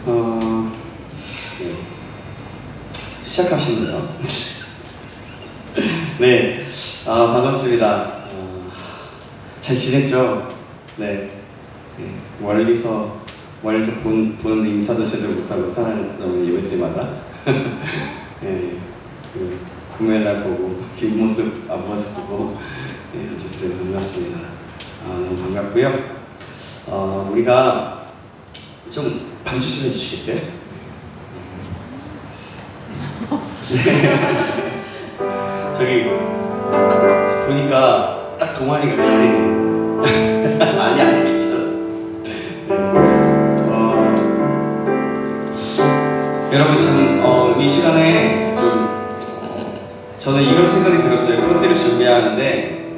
네. 시작하시는데요. 네, 반갑습니다. 잘 지냈죠? 네. 멀리서 보는데 인사도 제대로 못하고 살아가는 예배 때마다 네, 금요일날 보고 뒷모습, 앞모습 보고 네, 어쨌든 반갑습니다. 너무 반갑고요. 우리가 좀 반주 좀 해주시겠어요? 저기 보니까 딱 동환이가 가리네. 아니 괜찮아. 여러분 참 이 시간에 좀 저는 이런 생각이 들었어요. 콘텐츠를 준비하는데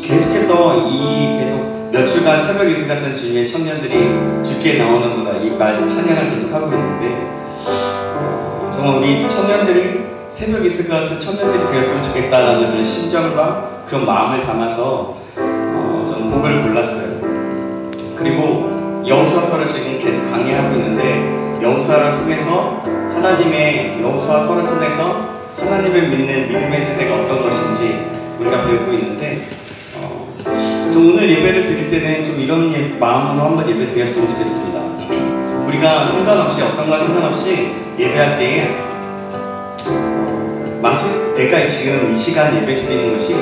계속해서 계속 몇 주간 새벽 이슬 같은 주님의 청년들이 주께 나오는 거다 이 말 찬양을 계속 하고 있는데 정말 우리 청년들이 새벽 이슬 같은 청년들이 되었으면 좋겠다라는 그런 심정과 그런 마음을 담아서 저는 곡을 골랐어요. 그리고 여호수아서를 지금 계속 강의하고 있는데 여호수아를 통해서 여호수아서를 통해서 하나님을 믿는 믿음의 세대가 어떤 것인지 우리가 배우고 있는데 좀 오늘 예배를 드릴 때는 좀 이런 마음으로 한번 예배 드렸으면 좋겠습니다. 우리가 어떤가 상관없이 예배할 때에 내가 지금 이 시간 예배 드리는 것이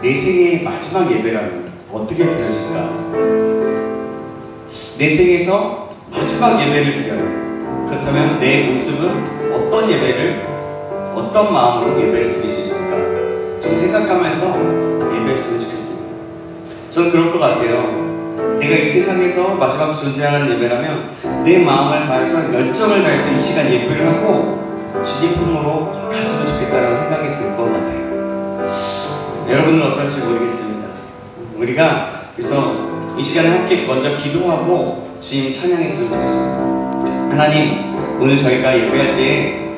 내 생애의 마지막 예배라면 어떻게 드려질까? 내 생에서 마지막 예배를 드려요. 그렇다면 내 모습은 어떤 예배를 어떤 마음으로 예배를 드릴 수 있을까? 좀 생각하면서 예배했으면 좋겠습니다. 저는 그럴 것 같아요. 내가 이 세상에서 마지막 존재하는 예배라면 내 마음을 다해서 열정을 다해서 이 시간 예배를 하고 주님 품으로 갔으면 좋겠다는 생각이 들 것 같아요. 여러분은 어떨지 모르겠습니다. 우리가 그래서 이 시간에 함께 먼저 기도하고 주님 찬양했으면 좋겠습니다. 하나님, 오늘 저희가 예배할 때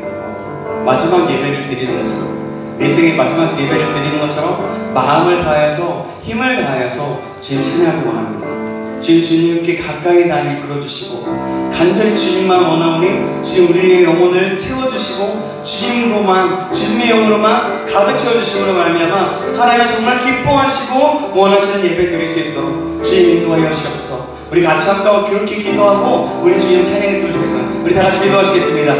마지막 예배를 드리는 것처럼 내 생의 마지막 예배를 드리는 것처럼 마음을 다해서 힘을 다해서 주님 찬양하기 원합니다. 주님께 가까이 나를 이끌어주시고 간절히 주님만 원하오니 주님 우리의 영혼을 채워주시고 주님의 영으로만 가득 채워주심으로 말미암아 하나님이 정말 기뻐하시고 원하시는 예배 드릴 수 있도록 주님 인도하여 주시옵소서. 우리 같이 함께 그렇게 기도하고 우리 주님 찬양했으면 좋겠습니다. 우리 다 같이 기도하시겠습니다.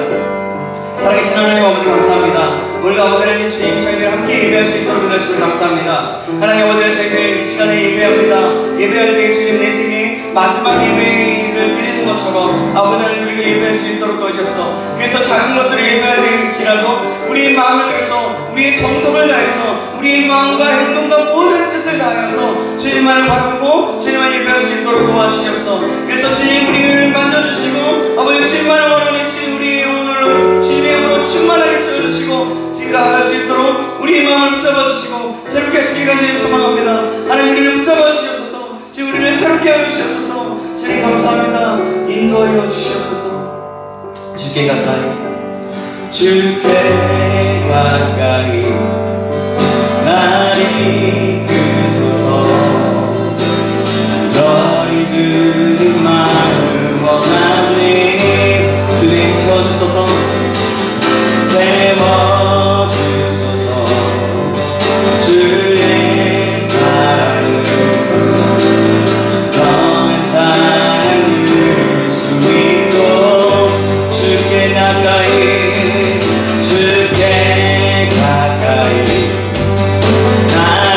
살아계신 하나님 아버지 감사합니다. 오늘 아버지 하나님 주님 저희들 함께 예배할 수 있도록 인도하시면 감사합니다. 하나님 아버지 저희들 이 시간에 예배합니다. 예배할 때 주님 내 생에 마지막 예배를 드리는 것처럼 아버지 하나님 우리가 예배할 수 있도록 도와주옵소서. 그래서 작은 것으로 예배할 때일지라도 우리의 마음을 들여서 우리의 정성을 다해서 우리의 마음과 행동과 모든 뜻을 다해서 주님만을 바라보고 주님만 예배할 수 있도록 도와주시옵소서. 그래서 주님 우리를 만져주시고 아버지 주님만을 원하는 주님 우리의 영혼으로 주님의 영으로 충만하게 채워주시고 지가 나갈 수 있도록 우리의 마음을 붙잡아 주시고 새롭게 하시길 간절히 소망합니다. 하나님 우리를 붙잡아 주시옵소서. 주님 우리를 새롭게 하여 주시옵소서. 주님 감사합니다. 인도하여 주시옵소서. 주께 가까이 날 이끄소서. 간절히 주님만을 원하니 주님 채워주소서. 채워주소서. 주의 사랑을 진정한 찬양 들을 수 있도록 주께 가까이 날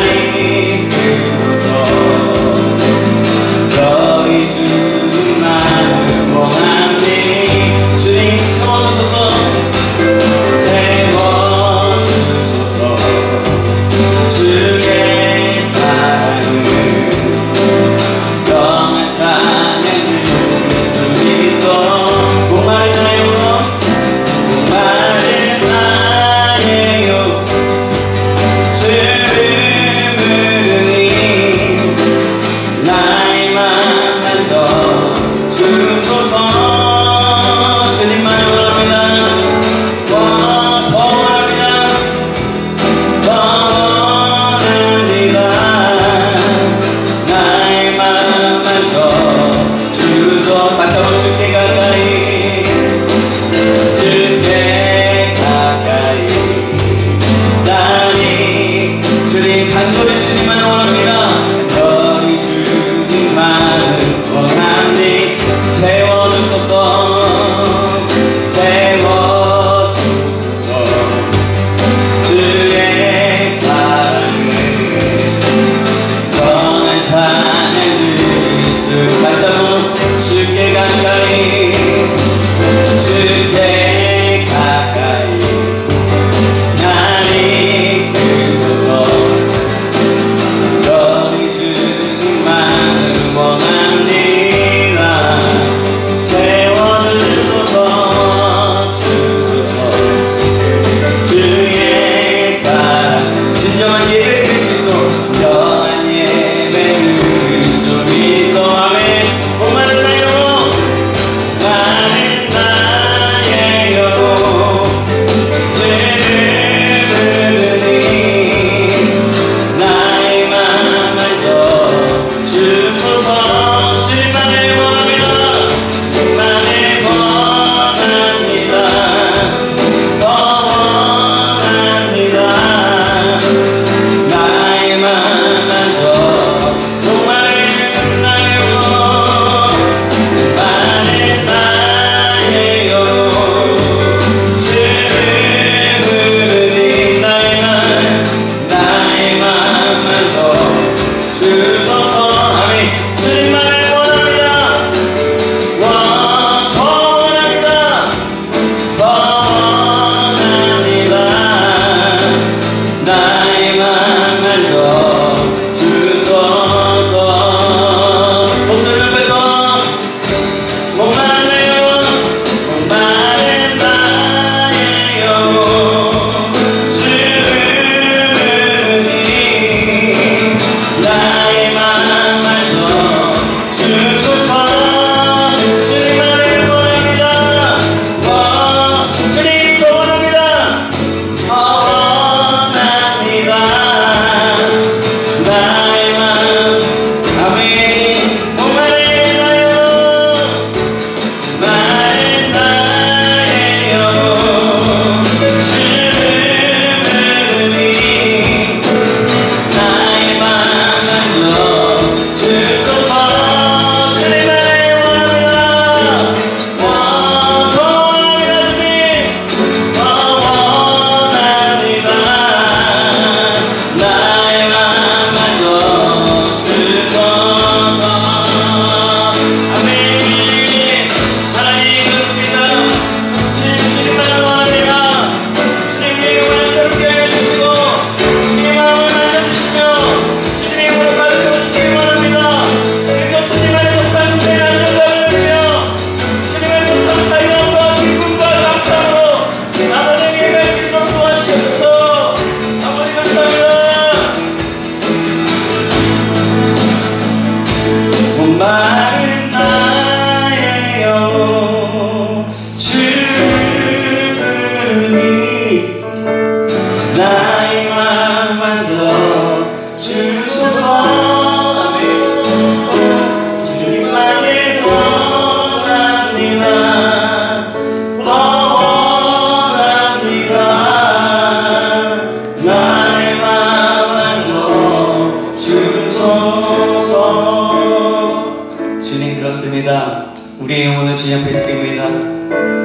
우리의 영혼을 주님 앞에 드립니다.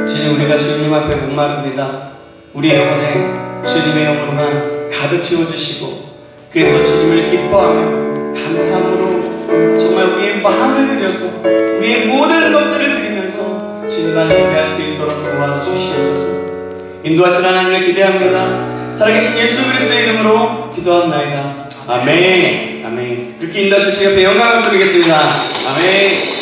주님, 우리가 주님 앞에 목마릅니다. 우리의 영혼에 주님의 영으로만 가득 채워주시고, 그래서 주님을 기뻐하며 감사함으로 정말 우리의 마음을 들여서 우리의 모든 것들을 드리면서 주님만 예배할 수 있도록 도와주시옵소서. 인도하신 하나님을 기대합니다. 살아계신 예수 그리스도의 이름으로 기도합나이다. 아멘. 아멘. 그렇게 인도하실 주 옆에 영광을 드리겠습니다. 아멘.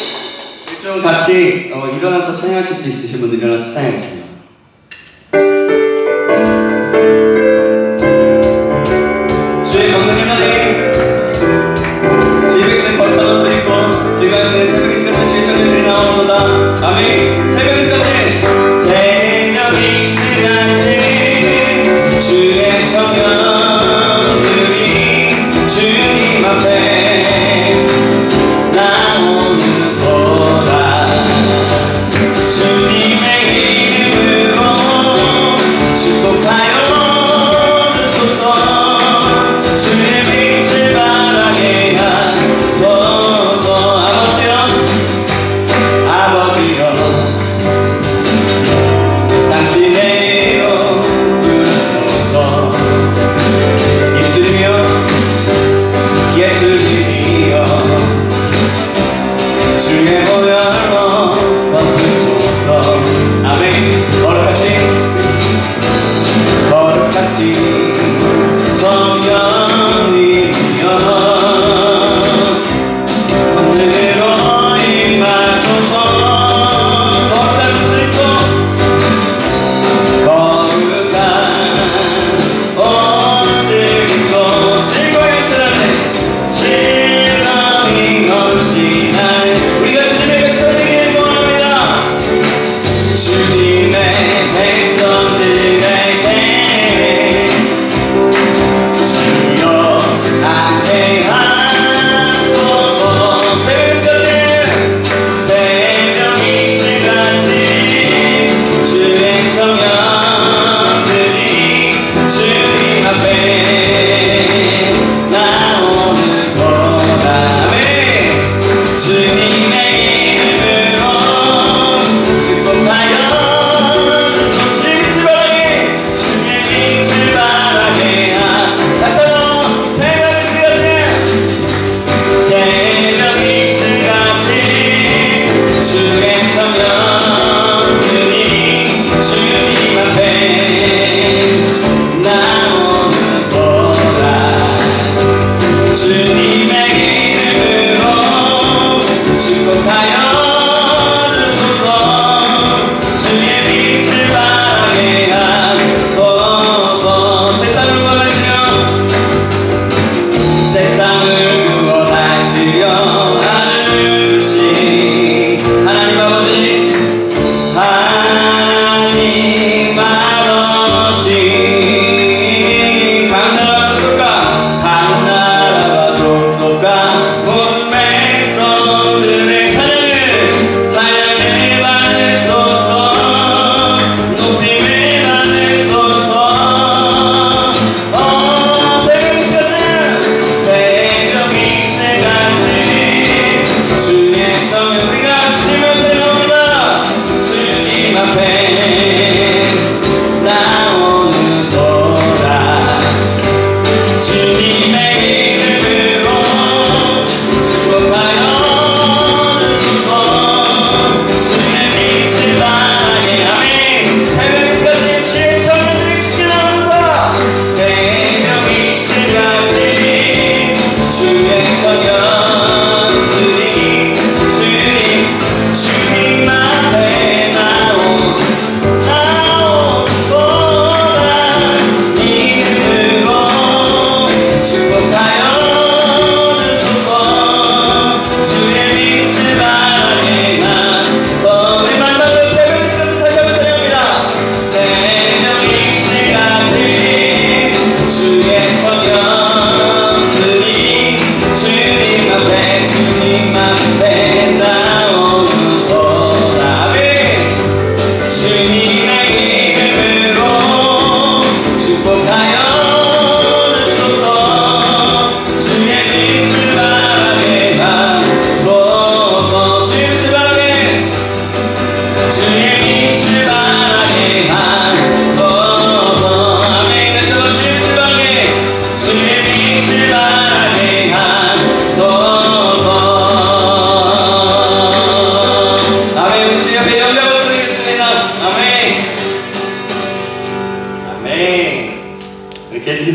좀 같이 일어나서 찬양하실 수 있으신 분들 일어나서 찬양하겠습니다. 주의 권능의 날에 주의 백성 거룩한 옷을 입고 즐거우시는 새벽 이슬 같은 주의 청년들이 나오는도다. 아멘. 새벽 이슬 같은 주의 청년들이 주님 앞에 나오는 도다. 주님의 이름으로 축복하여 주소서. 주의 빛을 바라게 하소서. 아버지여 당신의 예수님이여 주의 보혈로 덮으소서. 아멘. 거룩하신 성령님이여 권능으로 임하소서. 거룩한 옷을 입고 거룩한 옷을 입고 즐거이 넘치나니 우리가 주님의 백성 되기를 원합니다. 주님의 백성들에게 주여 함께 하소서. 새벽 이슬 같은 주의 청년들이 주님 앞에 나오는 거다. 주님의 이름으로 축복하여 주소서. 주의 빛을 바라게 다시 한번 새벽 이슬 같은 주의 청년들이 주님 앞에 나오는 거다. 주님의 이름으로 축복하여 주소서. 주의 빛을 바라게 하소서. 세상을 구원하시려 하늘을 주신 하나님 아버지 각 나라와 족속과 모든 백성들의 찬양을 받으소서. 높임을 받으소서. 새벽 이슬 같은 주의 청년 우리가 주님 앞에 나옵니다. 주님 앞에 나오는 도다. 주님의 이름으로 축복하여 주소서. 주의 빛을 바라게. 아멘. 새벽 이슬 같은 주의 청년들이 주께 나옵니다. 새벽 이슬 같은 주의 청년들이 주님 앞에 나오는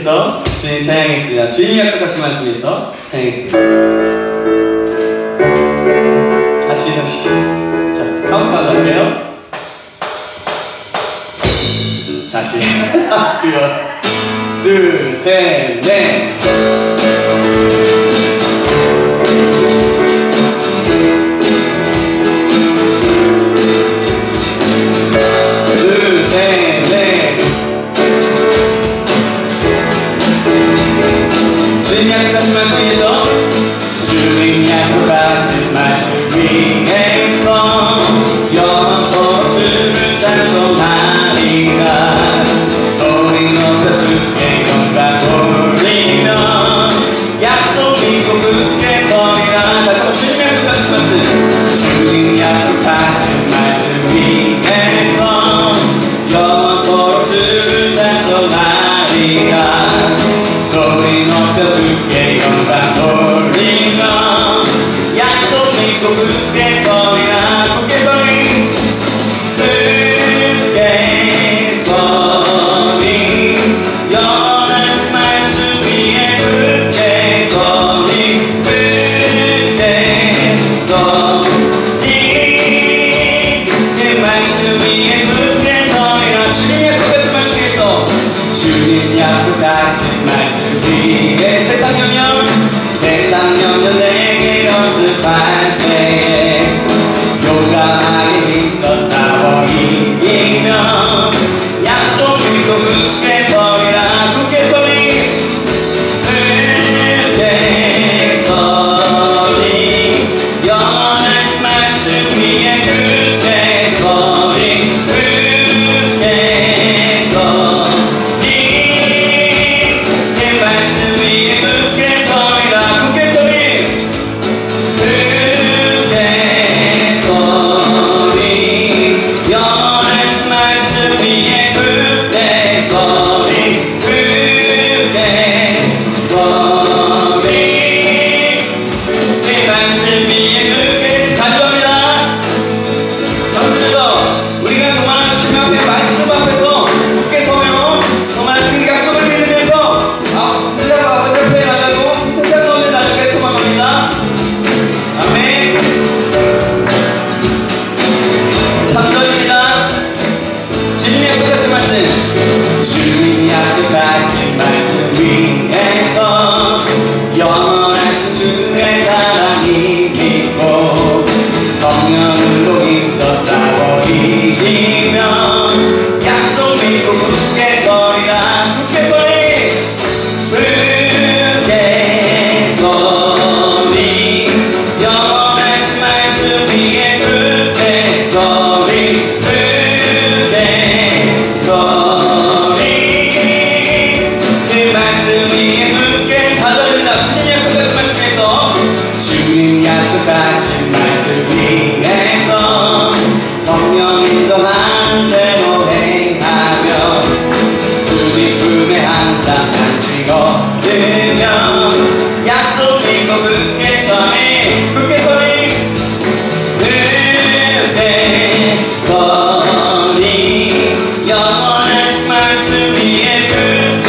위해서 주님 찬양했습니다. 주님이 약속하신 말씀에서 찬양했습니다. 다시 자, 카운트다운 할게요. 다시 주여 둘, 셋, 넷. 둘, 셋, 넷. 주님 약속하신 말씀 위해서 주님 약속하신 말씀 위해서 영원토록 주를 찬송하리라. 소리 높여 주께 영광 돌리며 약속 믿고 굳게 서리라. 다시 한번 주님 약속하신 말씀, 주님 약속하신 말씀 위해서 영원토록 주를 찬송하리라. 소리 높여 주께 영광 돌리며 약속 믿고 굳게 서리라. 굳게 서리 굳게 서리 영원하신 말씀 위에 굳게 서리 굳게 서리 그 말씀 위에 굳게 서리라. 주님 약속하신 말씀 위에서 주님 약속하신 말씀 위에 세상 영역 내게 연습할 때에 용감하게 힘써 싸워 이기며 약속 믿고 굳게 서리라. 굳게 서리 굳게 서리 영원하신 말씀 위에 굳게 서리 굳게 서리 그 말씀 위에 굳게 서리라. 굳게 서리 굳게 서리 영원하신 말씀 위에 굳게 서리 굳게 서리 그 말씀 위에 굳게 간절합니다. 그래서 우리가 정말 주님 앞에 말씀 앞에서 굳게 서면 정말 그 약속을 믿으면서 우리가 아버지 앞에 나가고 이 세상 가운데 나가게 소망합니다. 아멘. 3절입니다. 주님 약속하신 말씀, 주님 약속하신 말씀 위에서 영원하신 주의 사랑이 믿고 성령으로 힘써 싸워 이기며 약속 믿고 굳게 서리라. 굳게 서리 굳게 서리 영원하신 말씀 위에 굳게 서리 굳게 서리 그 말씀 위에 굳게 사절입니다. 주님 약속하신 말씀에서 주님 약속하신 말씀 위에서 성령 인도하는 대로 행하며 주님 품에 항상 안식 얻으며 약속 믿고 굳게 서리 굳게 서리 굳게 서리 영원하신 말씀 위에 굳게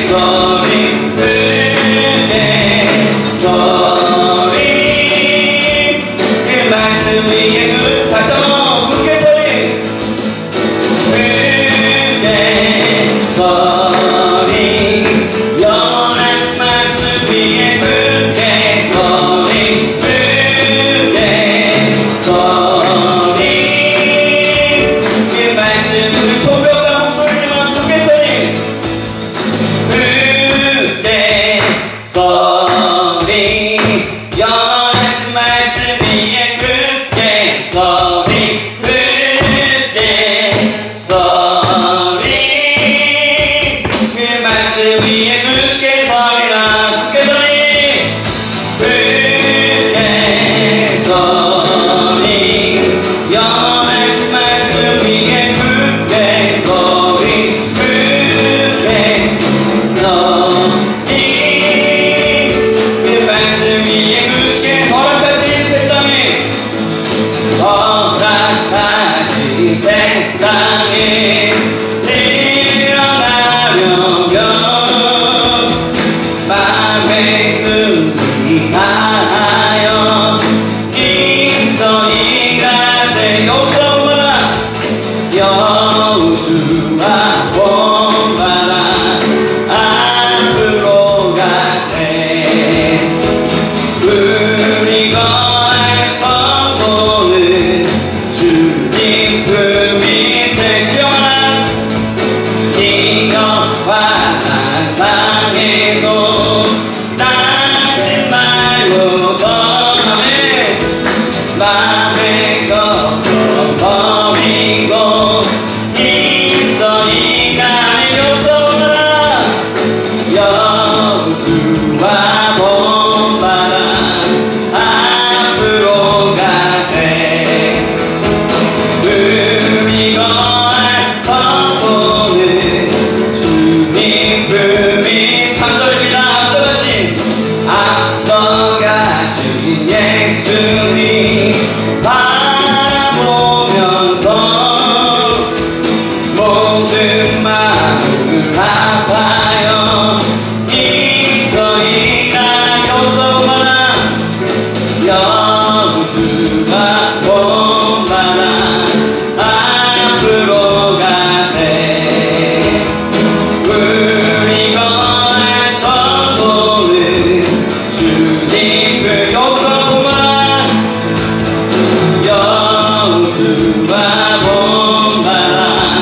서리 굳게 서리 그 말씀 위에 다시 한번 굳게 서리 굳게 서리 영원하신 말씀 위에 굳게 서리 굳게 서리 그 말씀 우리 손뼉과 목소리만 굳게 서리 굳게 서리 영원하신 말씀 위에 굳게 서리 굳게 서리 그 말씀 위에 굳게 서리라. 굳게 서리 굳게 서리 영원하신 말씀 위에 굳게 서리 굳게 서리 그 말씀 위에 굳게 허락하신 새 땅에 허락하신 여호수아 본바람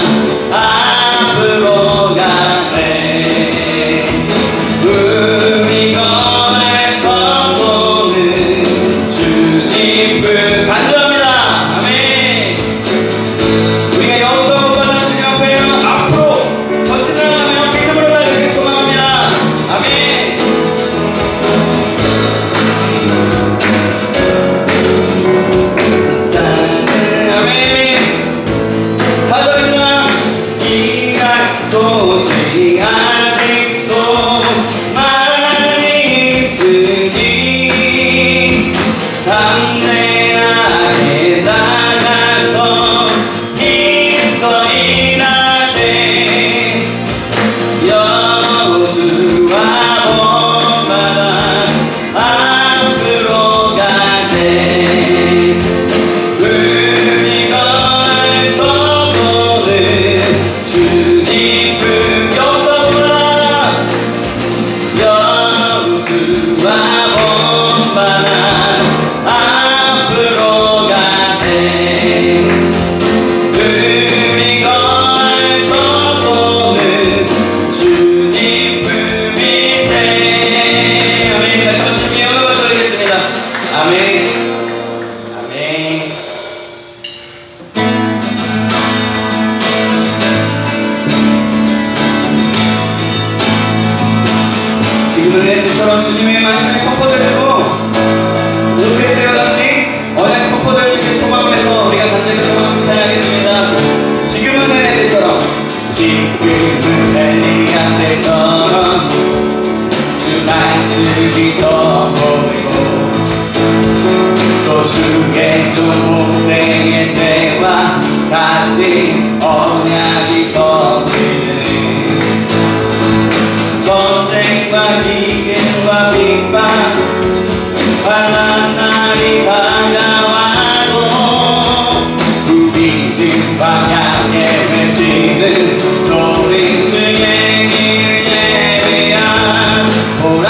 앞으로 가세 우리 거에 처소는 주님 불 간절합니다. 아멘. 우리가 여호수아 본바람 주님 앞에 앞으로 전진하며 믿음으로 달리기 소망합니다. 아멘. 도시 아직도 많이 있으니 담대하게 나가서 힘써 일하세 여호수아 본바람 앞으로 가세 우리 거에 처소는 주님 여호수아 본바람 앞으로 가세 우리 거에 처소는 주님 품이세. 아멘. 다시 한번 주님께 영광을 드리겠습니다. 아멘. 아멘. 지금은 때처럼 주님의 말씀이 선포되고 오실 때와 같이 언약 선포될 때 소망해서 우리가 간절히 소망하면서 사용하겠습니다. 지금은 때처럼 지금은 엘리야 때처럼 주 말씀이 선포되고 또 주의 종 목생의 때와 같이 언약이 성취되네. 전쟁과 기근과 핍박 환난 날이 다가와도 우리는 방향에 외치는 소리 주의 길 예배한 보라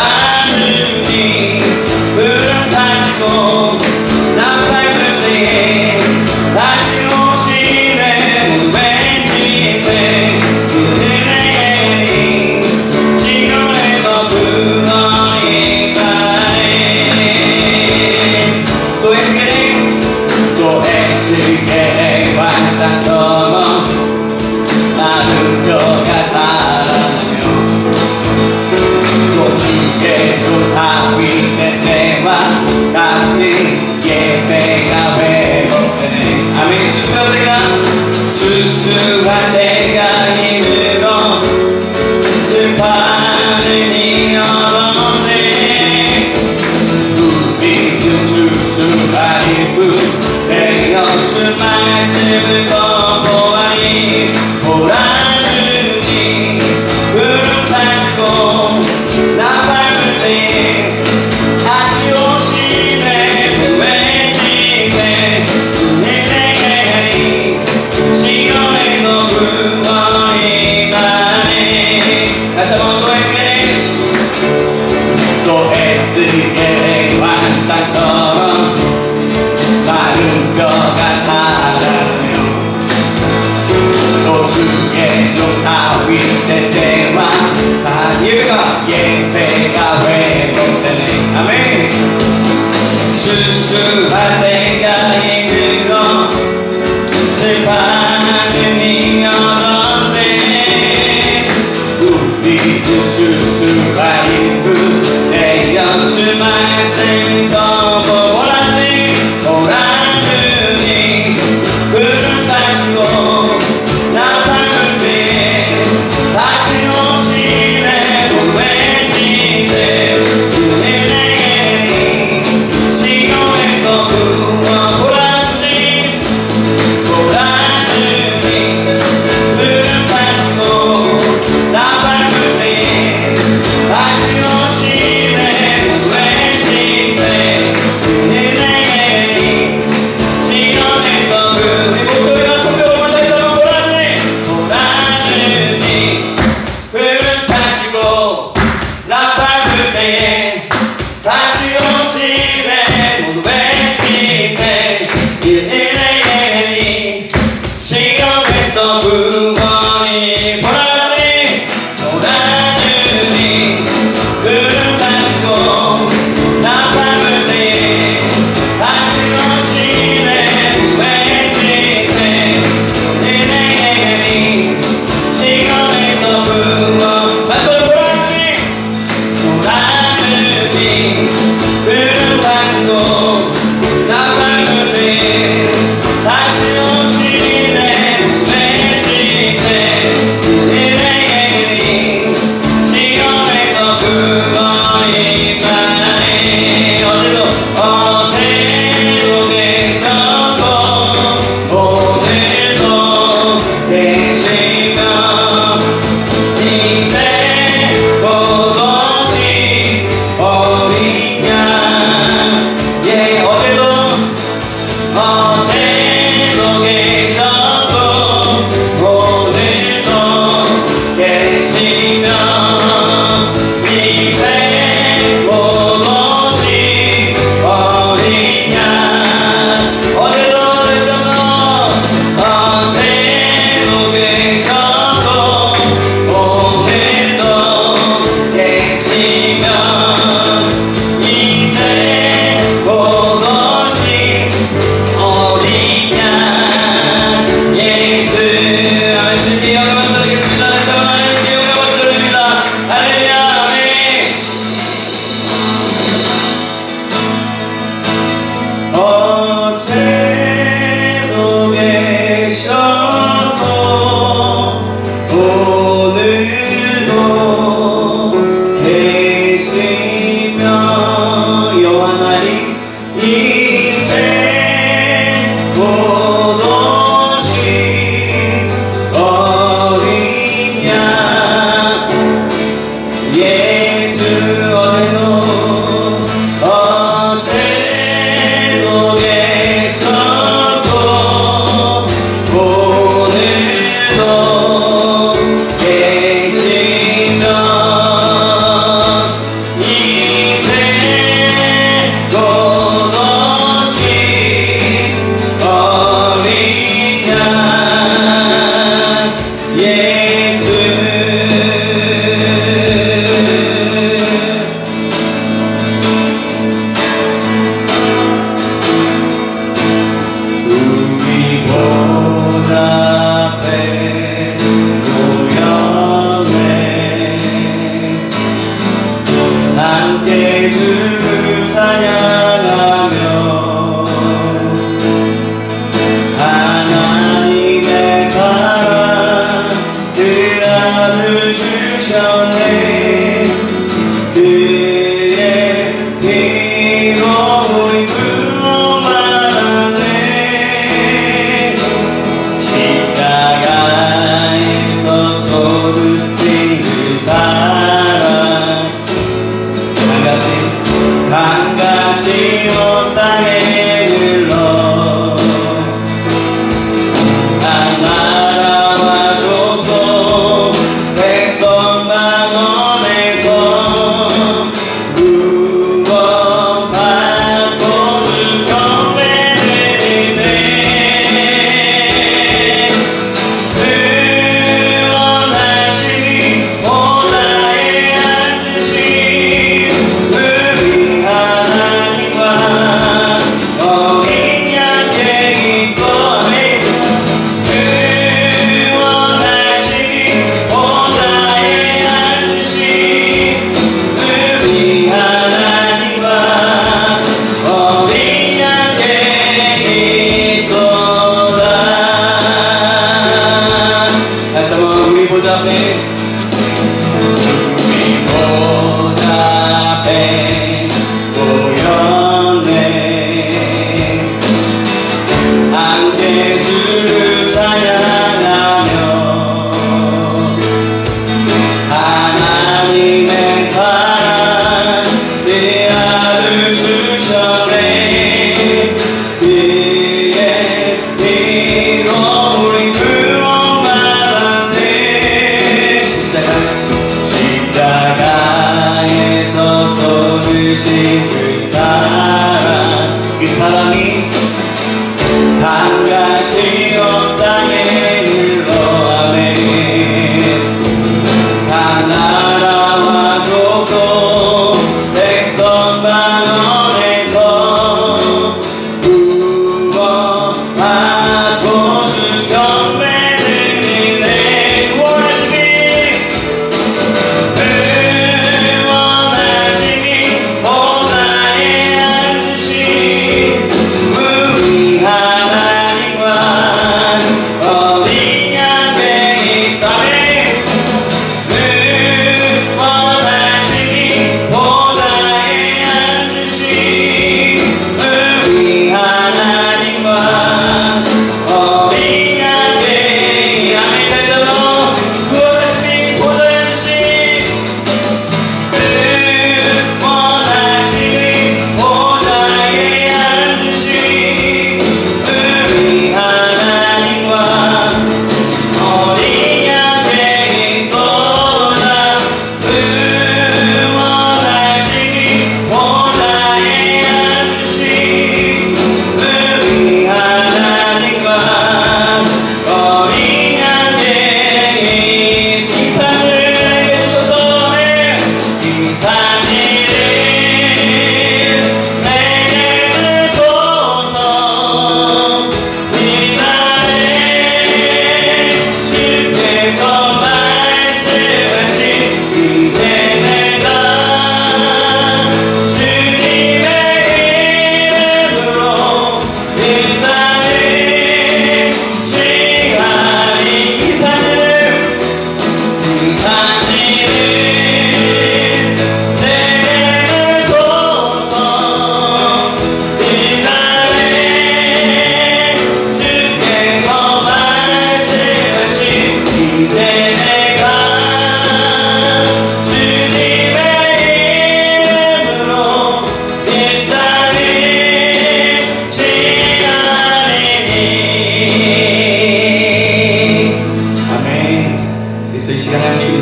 주님 구름 타시고 나팔 불 때에 다시 오시네 모두 외치세 은혜의 시온에서 그너의 가에 또 에스겔의 환상처럼 마른 뼈가 살아나며 또 주의 종 다윗의 때와 같이 예배가 회복되네. 아멘. 주수할 때가 이르러 들판을 이어졌네. 우리는 주수할 뿐 내려준 말씀을 선포하니 보라 주님 구름 타시고 나팔 불 때에 다시 오시네 외치세 은혜의 시온에서 그너의 가네. 다시 한번 또 에스겔의 환상처럼 마른 뼈가 살아나며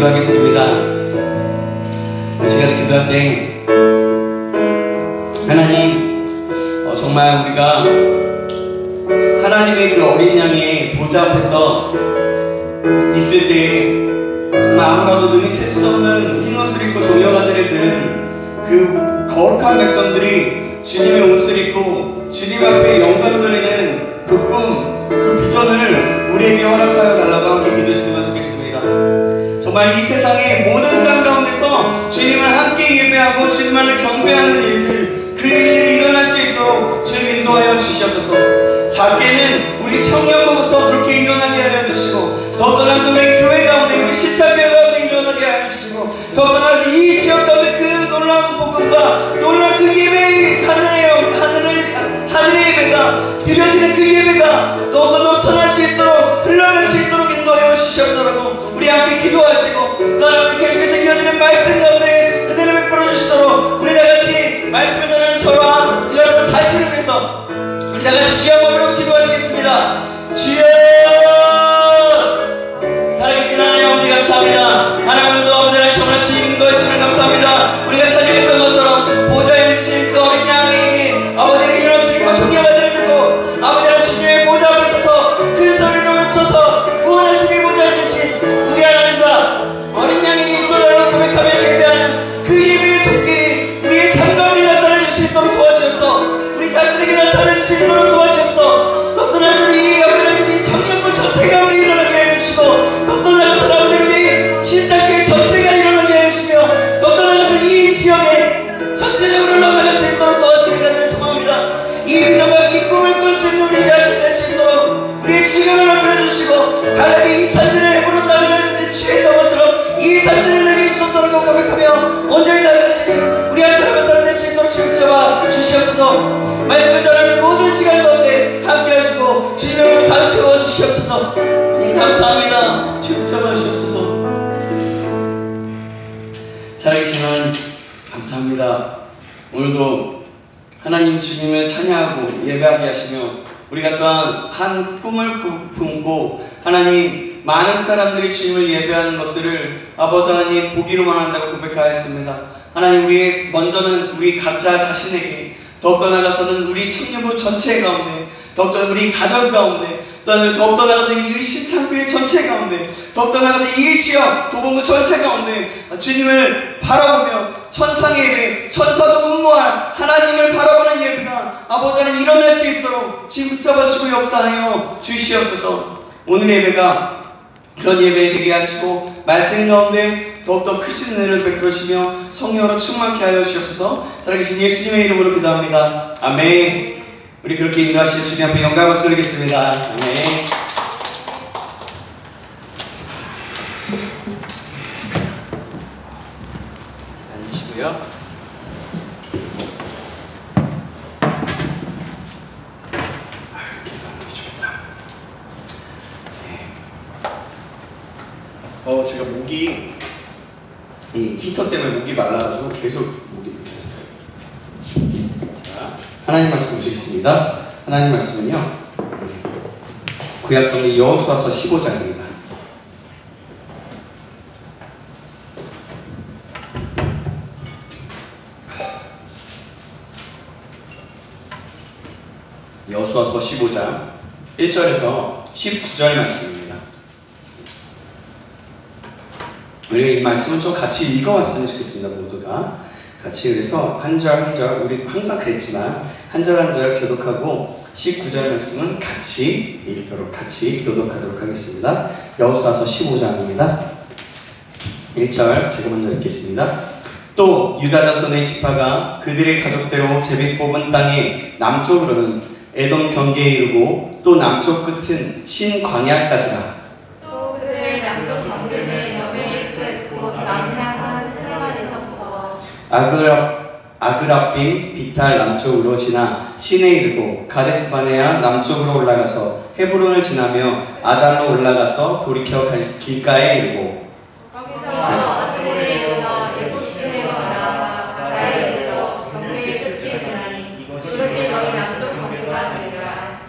기도하겠습니다. 이 시간에 기도할 때 하나님, 정말 우리가 하나님의 그 어린 양의 보좌 앞에서 있을 때 정말 아무라도 능히 셀 수 없는 흰 옷을 입고 종려가지를 든 그 거룩한 백성들이 주님의 옷을 입고 주님 앞에 영광 돌리는 그 꿈, 그 비전을 우리에게 허락하여 달라고 함께 기도했으면 좋겠습니다. 정말 이 세상의 모든 땅 가운데서 주님을 함께 예배하고 주님만을 경배하는 일들, 그 일들이 일어날 수 있도록 주님 인도하여 주시옵소서. 작게는 우리 청년부부터 그렇게 일어나게 하여 주시고, 더 떠나서 우리 교회 가운데, 우리 신창교회 가운데 일어나게 하여 주시고, 더 떠나서 이 지역 가운데 그 놀라운 복음과 놀라운 그 예배의 하늘의 예배가 드려지는 그 예배가 더욱더 넘쳐날 수 있도록, 흘러갈 수 있도록 인도하여 주시옵소서. 우리 함께 기도하시고 또 하나님 계속해서 이어지는 말씀 가운데 은혜를 베풀어 주시도록 우리 다같이 말씀을 전하는 저와 여러분 자신을 위해서 우리 다같이 주여 한번 부르고 기도하시겠습니다. 주여, 살아계신 하나님 아버지 감사합니다. 하나님 오늘도 아버지 하나님 정말 주님 인도하심을 감사합니다. 우리가 찬양했던 것처럼 보좌에 계신 그 어린 양에게 아버지는 흰 옷을 입고 종려가지를 들고 아버지 하나님 주님의 보좌 앞에 서서 큰 소리로 외쳐서 구원하시길 보좌에 계신 우리 하나님과 어린 양에게 또 다른 고백하며 예배하는 그 예배의 손길이 우리의 삶 가운데 나타내줄 수 있도록 도와주옵소서. 우리 자신에게 나타내줄 수 있도록 도와주옵소서. 또 떠나서 우리 아버지는 우리 청년부 전체 가운데 일어나게 해주시고, 또 떠나서 아버지는 우리 신창교회 전체가 일어나게 해주시며, 또 떠나서 이 지역에 전체적으로 올라갈 수 있도록 도와주시길 간절히 소망합니다. 이 비전과 이 꿈을 꿀 수 있는 우리 자신 될 수 있도록 우리의 지경을 넓혀주시고, 갈렙이 이 산지를 해보는 땅을 취했던 것처럼 이 산지를 내게 주옵소서라고 고백하며 온전히 나아갈 수 있는 우리 한 사람 한 사람 될 수 있도록 주님 잡아 주시옵소서. 말씀을 전하는 모든 시간 가운데 함께 하시고 주님으로 가르쳐 주시옵소서. 네, 감사합니다. 주님 잡아 주시옵소서. 살아계신 하나님 감사합니다. 오늘도 하나님 주님을 찬양하고 예배하게 하시며 우리가 또한 한 꿈을 품고 하나님 많은 사람들이 주님을 예배하는 것들을 아버지 하나님 보기로만 한다고 고백하였습니다. 하나님 우리의 먼저는 우리 각자 자신에게, 더욱더 나가서는 우리 청년부 전체 가운데, 더욱더 우리 가정 가운데, 또한 더욱더 나가서 이 신창교회 전체 가운데, 더욱더 나가서 이 지역 도봉구 전체 가운데 주님을 바라보며 천상의 예배, 천사도 음모할 하나님을 바라보는 예배가 아버지 하나님 일어날 수 있도록 주님 붙잡아주고 역사하여 주시옵소서. 오늘 예배가 그런 예배 되게 하시고 말씀 가운데 더욱더 크신 은혜를 베풀으시며 성령으로 충만케 하여 주시옵소서. 살아계신 예수님의 이름으로 기도합니다. 아멘. 우리 그렇게 인도하시는 주님 앞에 영광 박수 드리겠습니다. 아멘. 앉으시고요. 제가 목이 이 히터 때문에 목이 말라가지고 계속 목이 막혔어요. 자, 하나님 말씀 보시겠습니다. 하나님 말씀은요, 구약성경 여호수아서 15장입니다. 여호수아서 15장 1절에서 19절 말씀입니다. 우리가 이 말씀을 좀 같이 읽어왔으면 좋겠습니다. 모두가 같이. 그래서 한 절 한 절, 우리 항상 그랬지만 한 절 한 절 교독하고 19절 말씀은 같이 읽도록, 같이 교독하도록 하겠습니다. 여호수아서 15장입니다. 1절 제가 먼저 읽겠습니다. 또 유다 자손의 지파가 그들의 가족대로 제비 뽑은 땅의 남쪽으로는 에돔 경계에 이르고 또 남쪽 끝은 신 광야까지라. 또 그들의 남쪽 경계는 여매의 끝 곧 남향한 흘러가리서부터 아그라빔 비탈 남쪽으로 지나 신에 이르고 가데스바네아 남쪽으로 올라가서 헤브론을 지나며 아달로 올라가서 돌이켜 갈 길가에 이르고 거기서 아스리에 이르러 예부심에 와라 가에 이르러 경계의 끝이 되나니 이것이 너희 남쪽 경계가 되리라.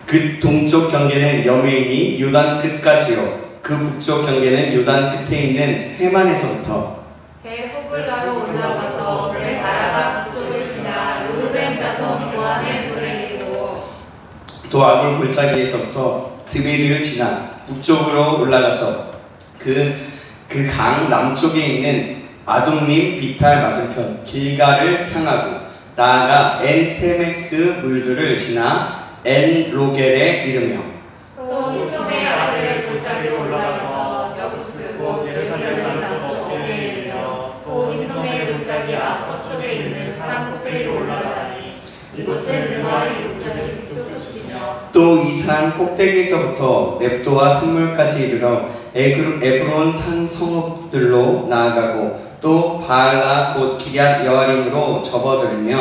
그 동쪽 경계는 여메인이 요단 끝까지요 그 북쪽 경계는 요단 끝에 있는 해만에서부터 배 호글라로 올라가서 배 아라바 북쪽을 지나 르우벤 자손 고한의 돌에 이르고 또 아골 골짜기에서부터 드베리를 지나 북쪽으로 올라가서 그 강 남쪽에 있는 아둠림 비탈 맞은편 길가를 향하고 나아가 엔 세메스 물들을 지나 엔 로겔에 이르며 또 힌돔의 아들 골짜기로 올라가서 여부스 곧 예루살렘 남쪽에 이르며 또 힌돔의 골짜기 앞서쪽에 있는 산 꼭대기로 올라가니 이곳은 르마의 골짜기 북쪽 끝이며 또 이 산 꼭대기에서부터 넵도와 산물까지 이르러 에브론 산 성읍들로 나아가고 또 바알라 곧 기럇 여아림으로 접어들며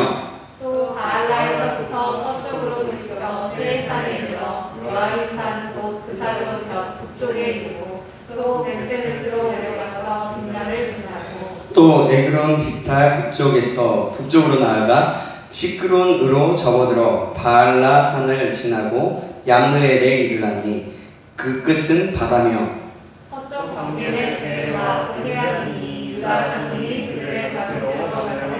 또 바알라에서부터 서쪽으로 들려 스레산에 이르러 여아림산 곧 그사르온 곁 북쪽에 이르고 또 벳세메스로 내려가서 빈나를 지나고 또 에그론 빅탈 북쪽으로 나아가 시크론으로 접어들어 바알라 산을 지나고 양느엘에 이르라니 그 끝은 바다며 서쪽 경계는 대와 은혜하니 유다 자손이 그들의 자손으로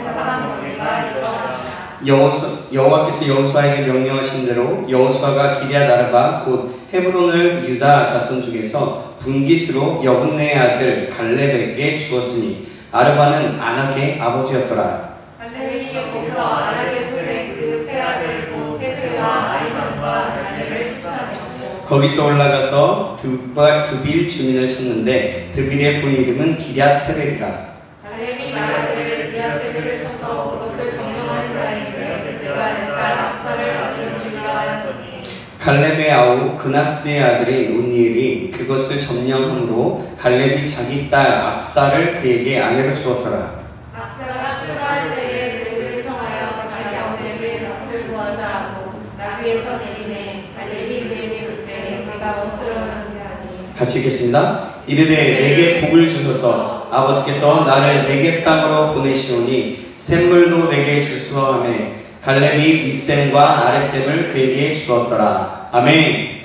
사람 머리가 일어나니라. 여호와께서 여호수아에게 명령하신 대로 여호수아가 기럇 아르바 곧 헤브론을 유다 자손 중에서 분깃으로 여분네의 아들 갈렙에게 주었으니 아르바는 아낙의 아버지였더라. 갈렙이 거기서 아낙의 소생 그 세 아들 곧 세세와 아이만과 갈렙을 쫓아내었고 거기서 올라가서 드빌 주민을 찾는데 드빌의 본 이름은 기럇 세벨이라. 갈렙이 말하기를 기앗세벨을 쳐서 그것을 점령하는 자에게 내가 내 쌀 악사를 아주 주리라 하였더니 갈렙의 아우 그나스의 아들인 온니엘이 그것을 점령함으로 갈렙이 자기 딸 악사를 그에게 아내로 주었더라. 악사가 출가할 때에 그를 청하여 자기 아버지에게 밭을 구하자 하고 나귀에서 내리매 갈렙이 그에게 그때 내가 멋스러운 하니 같이 읽겠습니다. 이르되 내게 복을 주소서 아버지께서 나를 네겝 땅으로 보내시오니 샘물도 내게 주소하매 갈렙이 윗샘과 아랫샘을 그에게 주었더라. 아멘.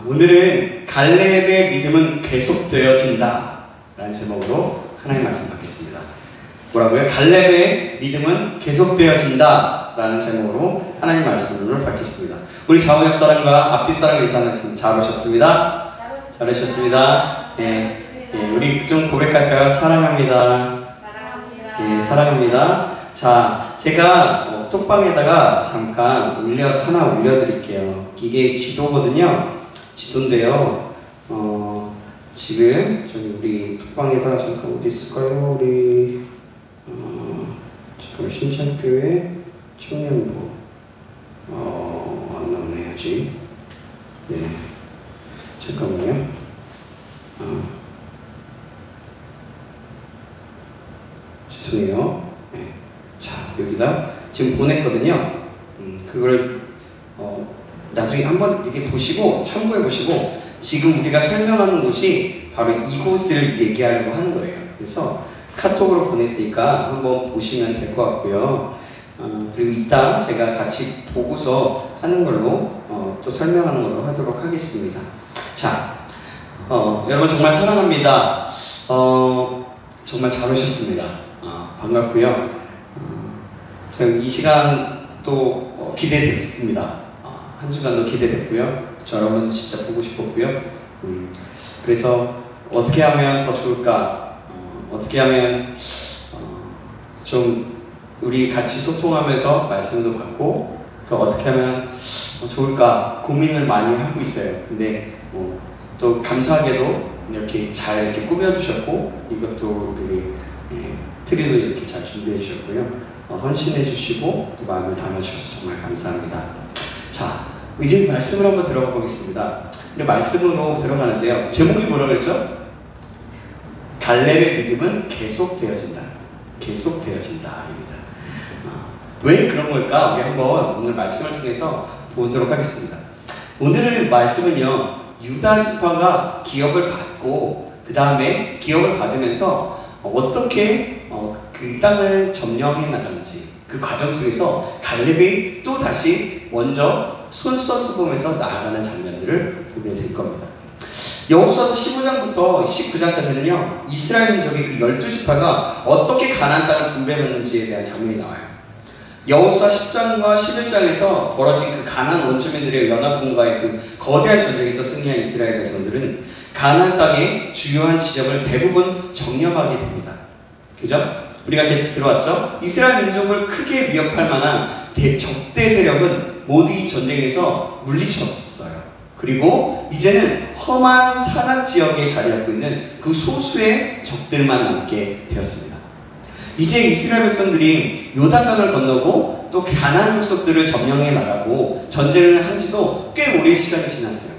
오늘은 갈렙의 믿음은 계속되어진다 라는 제목으로 하나님 말씀 받겠습니다. 뭐라고요? 갈렙의 믿음은 계속되어진다 라는 제목으로 하나님 말씀을 받겠습니다. 우리 좌우 옆 사람과 앞뒤 사람 인사 말씀 잘 오셨습니다. 잘 오셨습니다. 우리 좀 고백할까요? 사랑합니다. 사랑합니다. 사랑합니다. 자, 제가 톡방에다가 잠깐 하나 올려드릴게요. 이게 지도거든요. 지도인데요. 지금 저기 우리 톡방에다가 잠깐 어디 있을까요? 우리 잠깐 신천교회 청년부 안 나오네 아직. 네, 잠깐만요. 죄송해요. 네. 자, 여기다 지금 보냈거든요. 그걸 나중에 한번 이렇게 보시고 참고해 보시고 지금 우리가 설명하는 곳이 바로 이곳을 얘기하려고 하는 거예요. 그래서 카톡으로 보냈으니까 한번 보시면 될 것 같고요. 그리고 이따 제가 같이 보고서 하는 걸로 또 설명하는 걸로 하도록 하겠습니다. 자, 여러분 정말 사랑합니다. 정말 잘 오셨습니다. 반갑고요. 이 시간 또 기대됐습니다. 한 주간도 기대됐고요. 저 여러분 진짜 보고 싶었고요. 그래서 어떻게 하면 더 좋을까? 어떻게 하면 좀 우리 같이 소통하면서 말씀도 받고 또 어떻게 하면 좋을까 고민을 많이 하고 있어요. 근데 또 감사하게도 이렇게 잘 이렇게 꾸며주셨고 이것도 트리도 이렇게 잘 준비해 주셨고요. 헌신해 주시고 또 마음을 담아주셔서 정말 감사합니다. 자, 이제 말씀을 한번 들어가 보겠습니다. 우리 말씀으로 들어가는데요. 제목이 뭐라 그랬죠? 갈렙의 믿음은 계속되어진다. 계속되어진다입니다. 왜 그런 걸까? 우리 한번 오늘 말씀을 통해서 보도록 하겠습니다. 오늘의 말씀은요, 유다 지파가 기업을 받고 그 다음에 기업을 받으면서 어떻게 그 땅을 점령해 나가는지 그 과정 속에서 갈렙이 또 다시 먼저 솔선수범해서 나아가는 장면들을 보게 될 겁니다. 여호수아서 15장부터 19장까지는요 이스라엘 민족의 그 12지파가 어떻게 가나안 땅을 분배했는지에 대한 장면이 나와요. 여호수아 10장과 11장에서 벌어진 그 가나안 원주민들의 연합군과의 그 거대한 전쟁에서 승리한 이스라엘 백성들은 가나안 땅의 주요한 지점을 대부분 점령하게 됩니다. 그죠? 우리가 계속 들어왔죠? 이스라엘 민족을 크게 위협할 만한 적대 세력은 모두 이 전쟁에서 물리쳤어요. 그리고 이제는 험한 산악 지역에 자리 잡고 있는 그 소수의 적들만 남게 되었습니다. 이제 이스라엘 백성들이 요단강을 건너고 또 가나안 족속들을 점령해 나가고 전쟁을 한 지도 꽤 오랜 시간이 지났어요.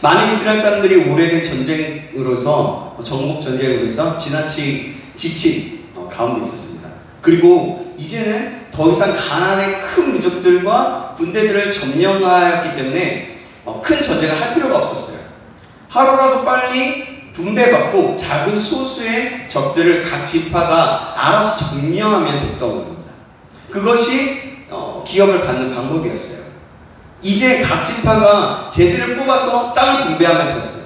많은 이스라엘 사람들이 오래된 전쟁으로서 정복 전쟁으로서 지친 가운데 있었습니다. 그리고 이제는 더 이상 가나안의 큰 민족들과 군대들을 점령하였기 때문에 큰 전쟁을 할 필요가 없었어요. 하루라도 빨리 분배받고 작은 소수의 적들을 각 지파가 알아서 점령하면 됐던 겁니다. 그것이 기업을 받는 방법이었어요. 이제 각 지파가 제비를 뽑아서 땅을 분배하면 되었어요.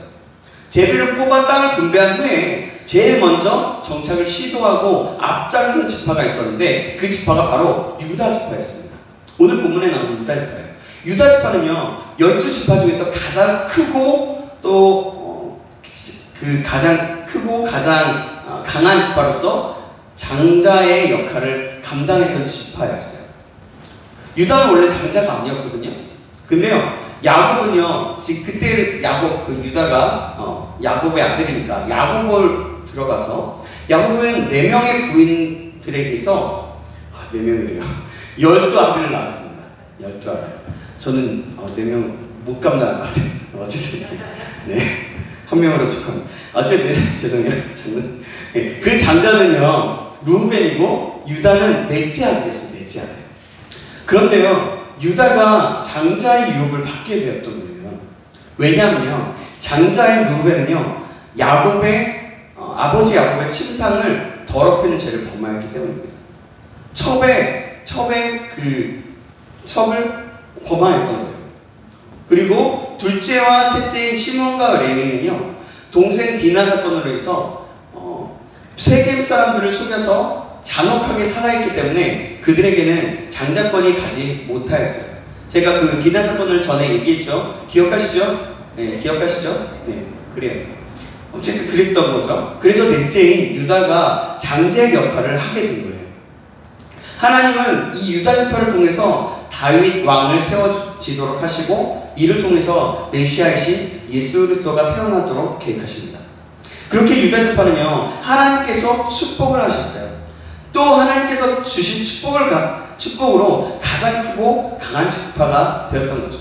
제비를 뽑아 땅을 분배한 후에 제일 먼저 정착을 시도하고 앞장선 지파가 있었는데 그 지파가 바로 유다 지파였습니다. 오늘 본문에 나오는 유다 지파예요. 유다 지파는요 12지파 중에서 가장 크고 또 가장 크고 가장 강한 지파로서 장자의 역할을 감당했던 지파였어요. 유다는 원래 장자가 아니었거든요. 근데요 야곱은요 그때 유다가 야곱의 아들이니까 야곱을 들어가서 야곱은 4명의 부인들에게서 4명이래요 12아들을 낳았습니다. 12아들. 저는 4명 못 감당할 것 같아요. 어쨌든 네. 한 명으로 촉합니다. 어쨌든 죄송해요. 장난. 네. 그 장자는요 루벤이고 유다는 넷째 아들이었어요. 넷째 아들. 그런데요 유다가 장자의 유혹을 받게 되었던 거예요. 왜냐하면요 장자의 루벤은요 아버지 야곱의 침상을 더럽히는 죄를 범하였기 때문입니다. 첩을 범하였던 거예요. 그리고 둘째와 셋째인 시몬과 레위는요 동생 디나 사건으로 해서 세겜 사람들을 속여서 잔혹하게 살아있기 때문에 그들에게는 장자권이 가지 못하였어요. 제가 그 디나 사건을 전에 얘기했죠. 기억하시죠? 네, 기억하시죠? 네, 그래요. 어쨌든 그랬던 거죠. 그래서 넷째인 유다가 장자의 역할을 하게 된 거예요. 하나님은 이 유다 지파를 통해서 다윗 왕을 세워지도록 하시고 이를 통해서 메시아의 신 예수 그리스도가 태어나도록 계획하십니다. 그렇게 유다 지파는요 하나님께서 축복을 하셨어요. 또 하나님께서 주신 축복으로 가장 크고 강한 지파가 되었던 거죠.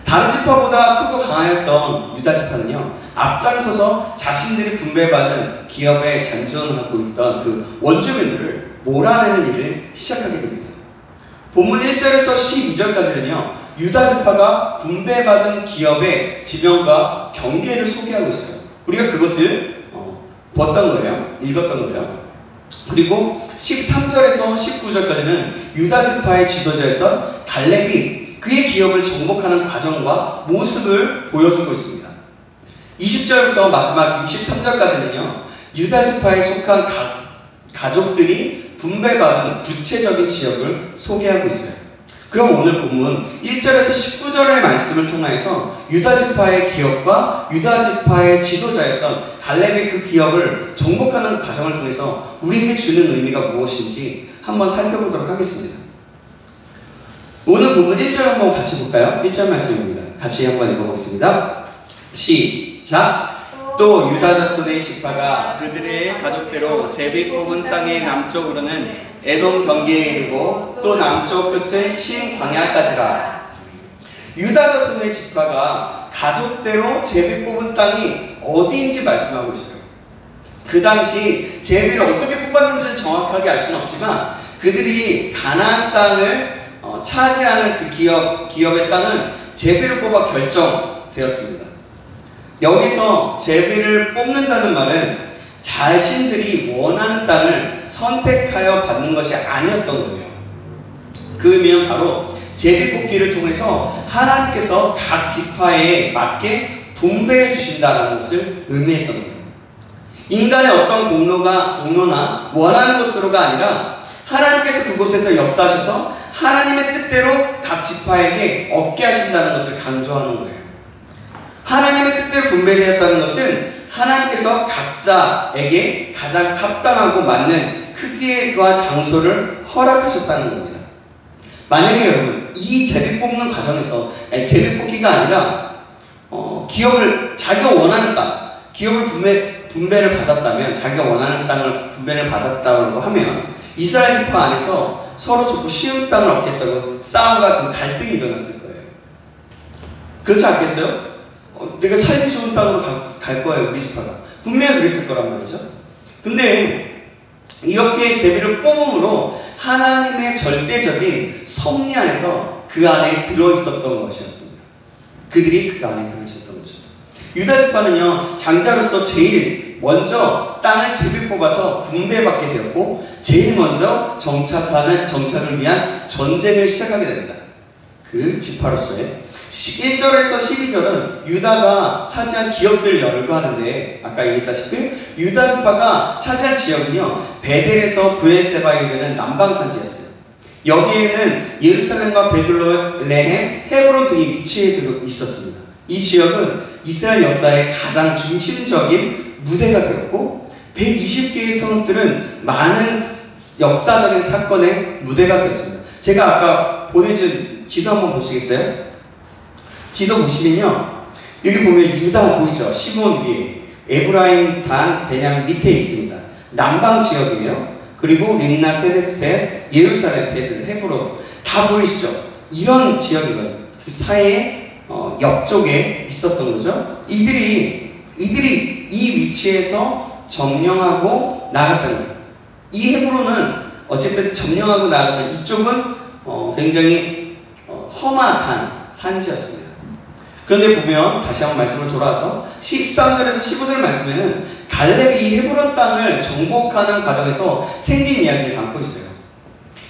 다른 지파보다 크고 강하였던 유다 지파는요 앞장서서 자신들이 분배받은 기업에 잔존하고 있던 그 원주민들을 몰아내는 일을 시작하게 됩니다. 본문 1절에서 12절까지는요 유다 지파가 분배받은 기업의 지명과 경계를 소개하고 있어요. 우리가 그것을 읽었던 거예요. 그리고 13절에서 19절까지는 유다 지파의 지도자였던 갈렙이 그의 기업을 정복하는 과정과 모습을 보여주고 있습니다. 20절부터 마지막 63절까지는요 유다 지파에 속한 가족들이 분배받은 구체적인 지역을 소개하고 있어요. 그럼 오늘 본문 1절에서 19절의 말씀을 통해서 유다 지파의 기업과 유다 지파의 지도자였던 갈렙의 그 기업을 정복하는 과정을 통해서 우리에게 주는 의미가 무엇인지 한번 살펴보도록 하겠습니다. 오늘 본문 1절 한번 같이 볼까요? 1절 말씀입니다. 같이 한번 읽어보겠습니다. 시작! 또 유다 자손의 지파가 그들의 가족대로 제비 뽑은 땅의 남쪽으로는 에돔 경계에 이르고 또 남쪽 끝은 신 광야까지라. 유다 자손의 지파가 가족대로 제비 뽑은 땅이 어디인지 말씀하고 있어요. 그 당시 제비를 어떻게 뽑았는지 정확하게 알 수는 없지만 그들이 가나안 땅을 차지하는 그 기업의 땅은 제비를 뽑아 결정되었습니다. 여기서 제비를 뽑는다는 말은 자신들이 원하는 땅을 선택하여 받는 것이 아니었던 거예요. 그 의미는 바로 제비 뽑기를 통해서 하나님께서 각 지파에 맞게 분배해 주신다는 것을 의미했던 겁니다. 인간의 어떤 공로나 원하는 것으로가 아니라 하나님께서 그곳에서 역사하셔서 하나님의 뜻대로 각 지파에게 얻게 하신다는 것을 강조하는 거예요. 하나님의 뜻대로 분배되었다는 것은 하나님께서 각자에게 가장 합당하고 맞는 크기와 장소를 허락하셨다는 겁니다. 만약에 여러분 이 제비 뽑는 과정에서 제비 뽑기가 아니라 기업을 자기가 원하는 땅, 기업을 분배를 받았다면, 자기가 원하는 땅을 분배를 받았다고 하면 이스라엘 지파 안에서 서로 좋고 쉬운 땅을 얻겠다고 싸움과 그 갈등이 일어났을 거예요. 그렇지 않겠어요? 내가 살기 좋은 땅으로 갈 거예요, 우리 지파가. 분명히 그랬을 거란 말이죠. 근데 이렇게 제비를 뽑음으로 하나님의 절대적인 섭리 안에서 그 안에 들어있었던 것이었습니다. 그들이 그 안에 들어있었던 거죠. 유다 지파는요, 장자로서 제일 먼저 땅을 제비 뽑아서 분배받게 되었고, 제일 먼저 정착을 위한 전쟁을 시작하게 됩니다. 그 지파로서의 1절에서 12절은 유다가 차지한 기업들을 열거하는데, 아까 얘기했다시피 유다 지파가 차지한 지역은요, 베델에서 브엘세바에 이르는 남방산지였어요. 여기에는 예루살렘과 베들레헴, 헤브론 등이 위치해 있었습니다. 이 지역은 이스라엘 역사의 가장 중심적인 무대가 되었고, 120개의 성읍들은 많은 역사적인 사건의 무대가 되었습니다. 제가 아까 보내준 지도 한번 보시겠어요? 지도 보시면요, 여기 보면 유다 보이죠? 시몬 위에, 에브라임, 단, 베냐민 밑에 있습니다. 남방 지역이에요. 그리고 림나, 세데스페, 예루살렘, 베들, 헤브론 다 보이시죠? 이런 지역이거든요. 그 사이에 옆쪽에 있었던 거죠. 이들이 이 위치에서 점령하고 나갔다는 거예요. 이 헤브론은 어쨌든 점령하고 나갔던 이쪽은 굉장히 험악한 산지였습니다. 그런데 보면 다시 한번 말씀을 돌아서 13절에서 15절 말씀에는 갈렙이 이 헤브론 땅을 정복하는 과정에서 생긴 이야기를 담고 있어요.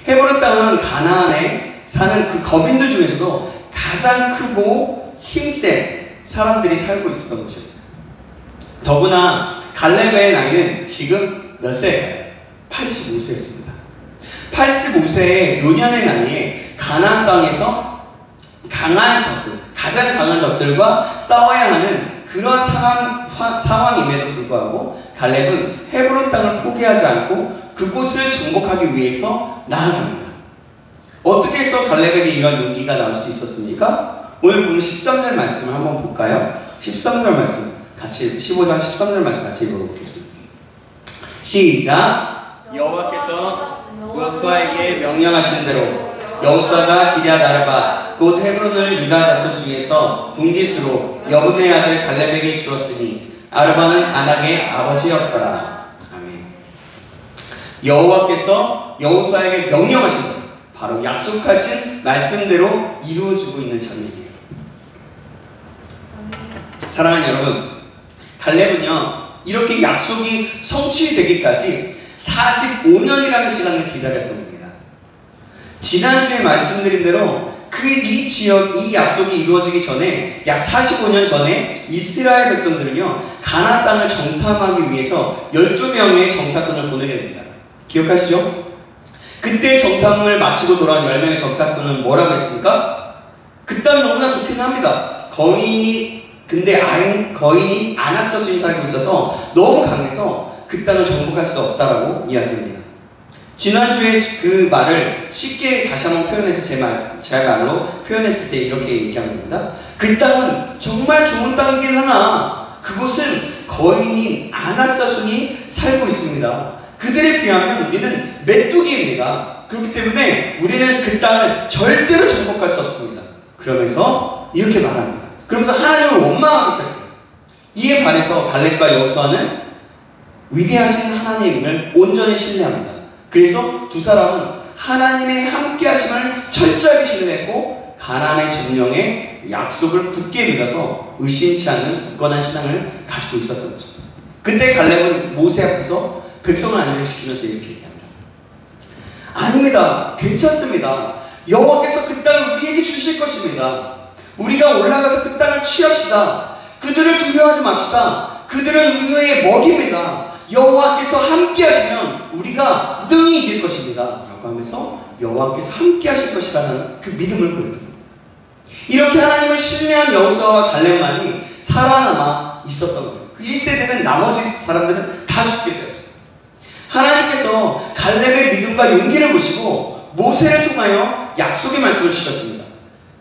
헤브론 땅은 가나안에 사는 그 거민들 중에서도 가장 크고 힘센 사람들이 살고 있었던 곳이었어요. 더구나 갈렙의 나이는 지금 몇 세예요? 85세였습니다. 85세의 노년의 나이에 가나안 땅에서 가장 강한 적들과 싸워야 하는 그러한 상황임에도 불구하고 갈렙은 헤브론 땅을 포기하지 않고 그곳을 정복하기 위해서 나아갑니다. 어떻게 해서 갈렙에게 이런 용기가 나올 수 있었습니까? 오늘 보면 13절 말씀을 한번 볼까요? 13절 말씀 같이, 15장 13절 말씀 같이 읽어보겠습니다. 시작! 여호와께서 여호수아에게 명령하신 대로 여호수아가 기럇 아르바 곧 헤브론을 유다 자손 중에서 분깃으로 여분의 아들 갈렙에게 주었으니 아르바는 아낙의 아버지였더라. 아멘. 여호와께서 여호수아에게 명령하신 대로, 바로 약속하신 말씀대로 이루어지고 있는 장면이에요. 사랑하는 여러분, 갈렙은요, 이렇게 약속이 성취되기까지 45년이라는 시간을 기다렸던 겁니다. 지난주에 말씀드린 대로 이 지역, 이 약속이 이루어지기 전에 약 45년 전에 이스라엘 백성들은요, 가나안 땅을 정탐하기 위해서 12명의 정탐꾼을 보내게 됩니다. 기억하시죠? 그때 정탐을 마치고 돌아온 10명의 정탐꾼은 뭐라고 했습니까? 그 땅이 너무나 좋긴 합니다. 거인이 아낙 자손이 살고 있어서 너무 강해서 그 땅을 정복할 수 없다라고 이야기합니다. 지난주에 그 말을 쉽게 다시 한번 표현해서 제 말로 표현했을 때 이렇게 얘기한 겁니다. 그 땅은 정말 좋은 땅이긴 하나 그곳은 거인인 아낙 자손이 살고 있습니다. 그들에 비하면 우리는 메뚜기입니다. 그렇기 때문에 우리는 그 땅을 절대로 정복할 수 없습니다. 그러면서 이렇게 말합니다. 그러면서 하나님을 원망하기 시작해요. 이에 반해서 갈렙과 여호수아는 위대하신 하나님을 온전히 신뢰합니다. 그래서 두 사람은 하나님의 함께하심을 철저하게 신뢰했고 가나안의 점령의 약속을 굳게 믿어서 의심치 않는 굳건한 신앙을 가지고 있었던 거죠. 그때 갈렙은 모세 앞에서 백성을 안정시키면서 이렇게 얘기합니다. 아닙니다. 괜찮습니다. 여호와께서 그 땅을 우리에게 주실 것입니다. 우리가 올라가서 그 땅을 취합시다. 그들을 두려워하지 맙시다. 그들은 우리의 먹입니다. 여호와께서 함께 하시면 우리가 능히 이길 것입니다. 라고 하면서 여호와께서 함께 하실 것이라는 그 믿음을 보였던 겁니다. 이렇게 하나님을 신뢰한 여호수아와 갈렙만이 살아남아 있었던 거예요. 그 1세대는 나머지 사람들은 다 죽게 되었어요. 하나님께서 갈렙의 믿음과 용기를 보시고 모세를 통하여 약속의 말씀을 주셨습니다.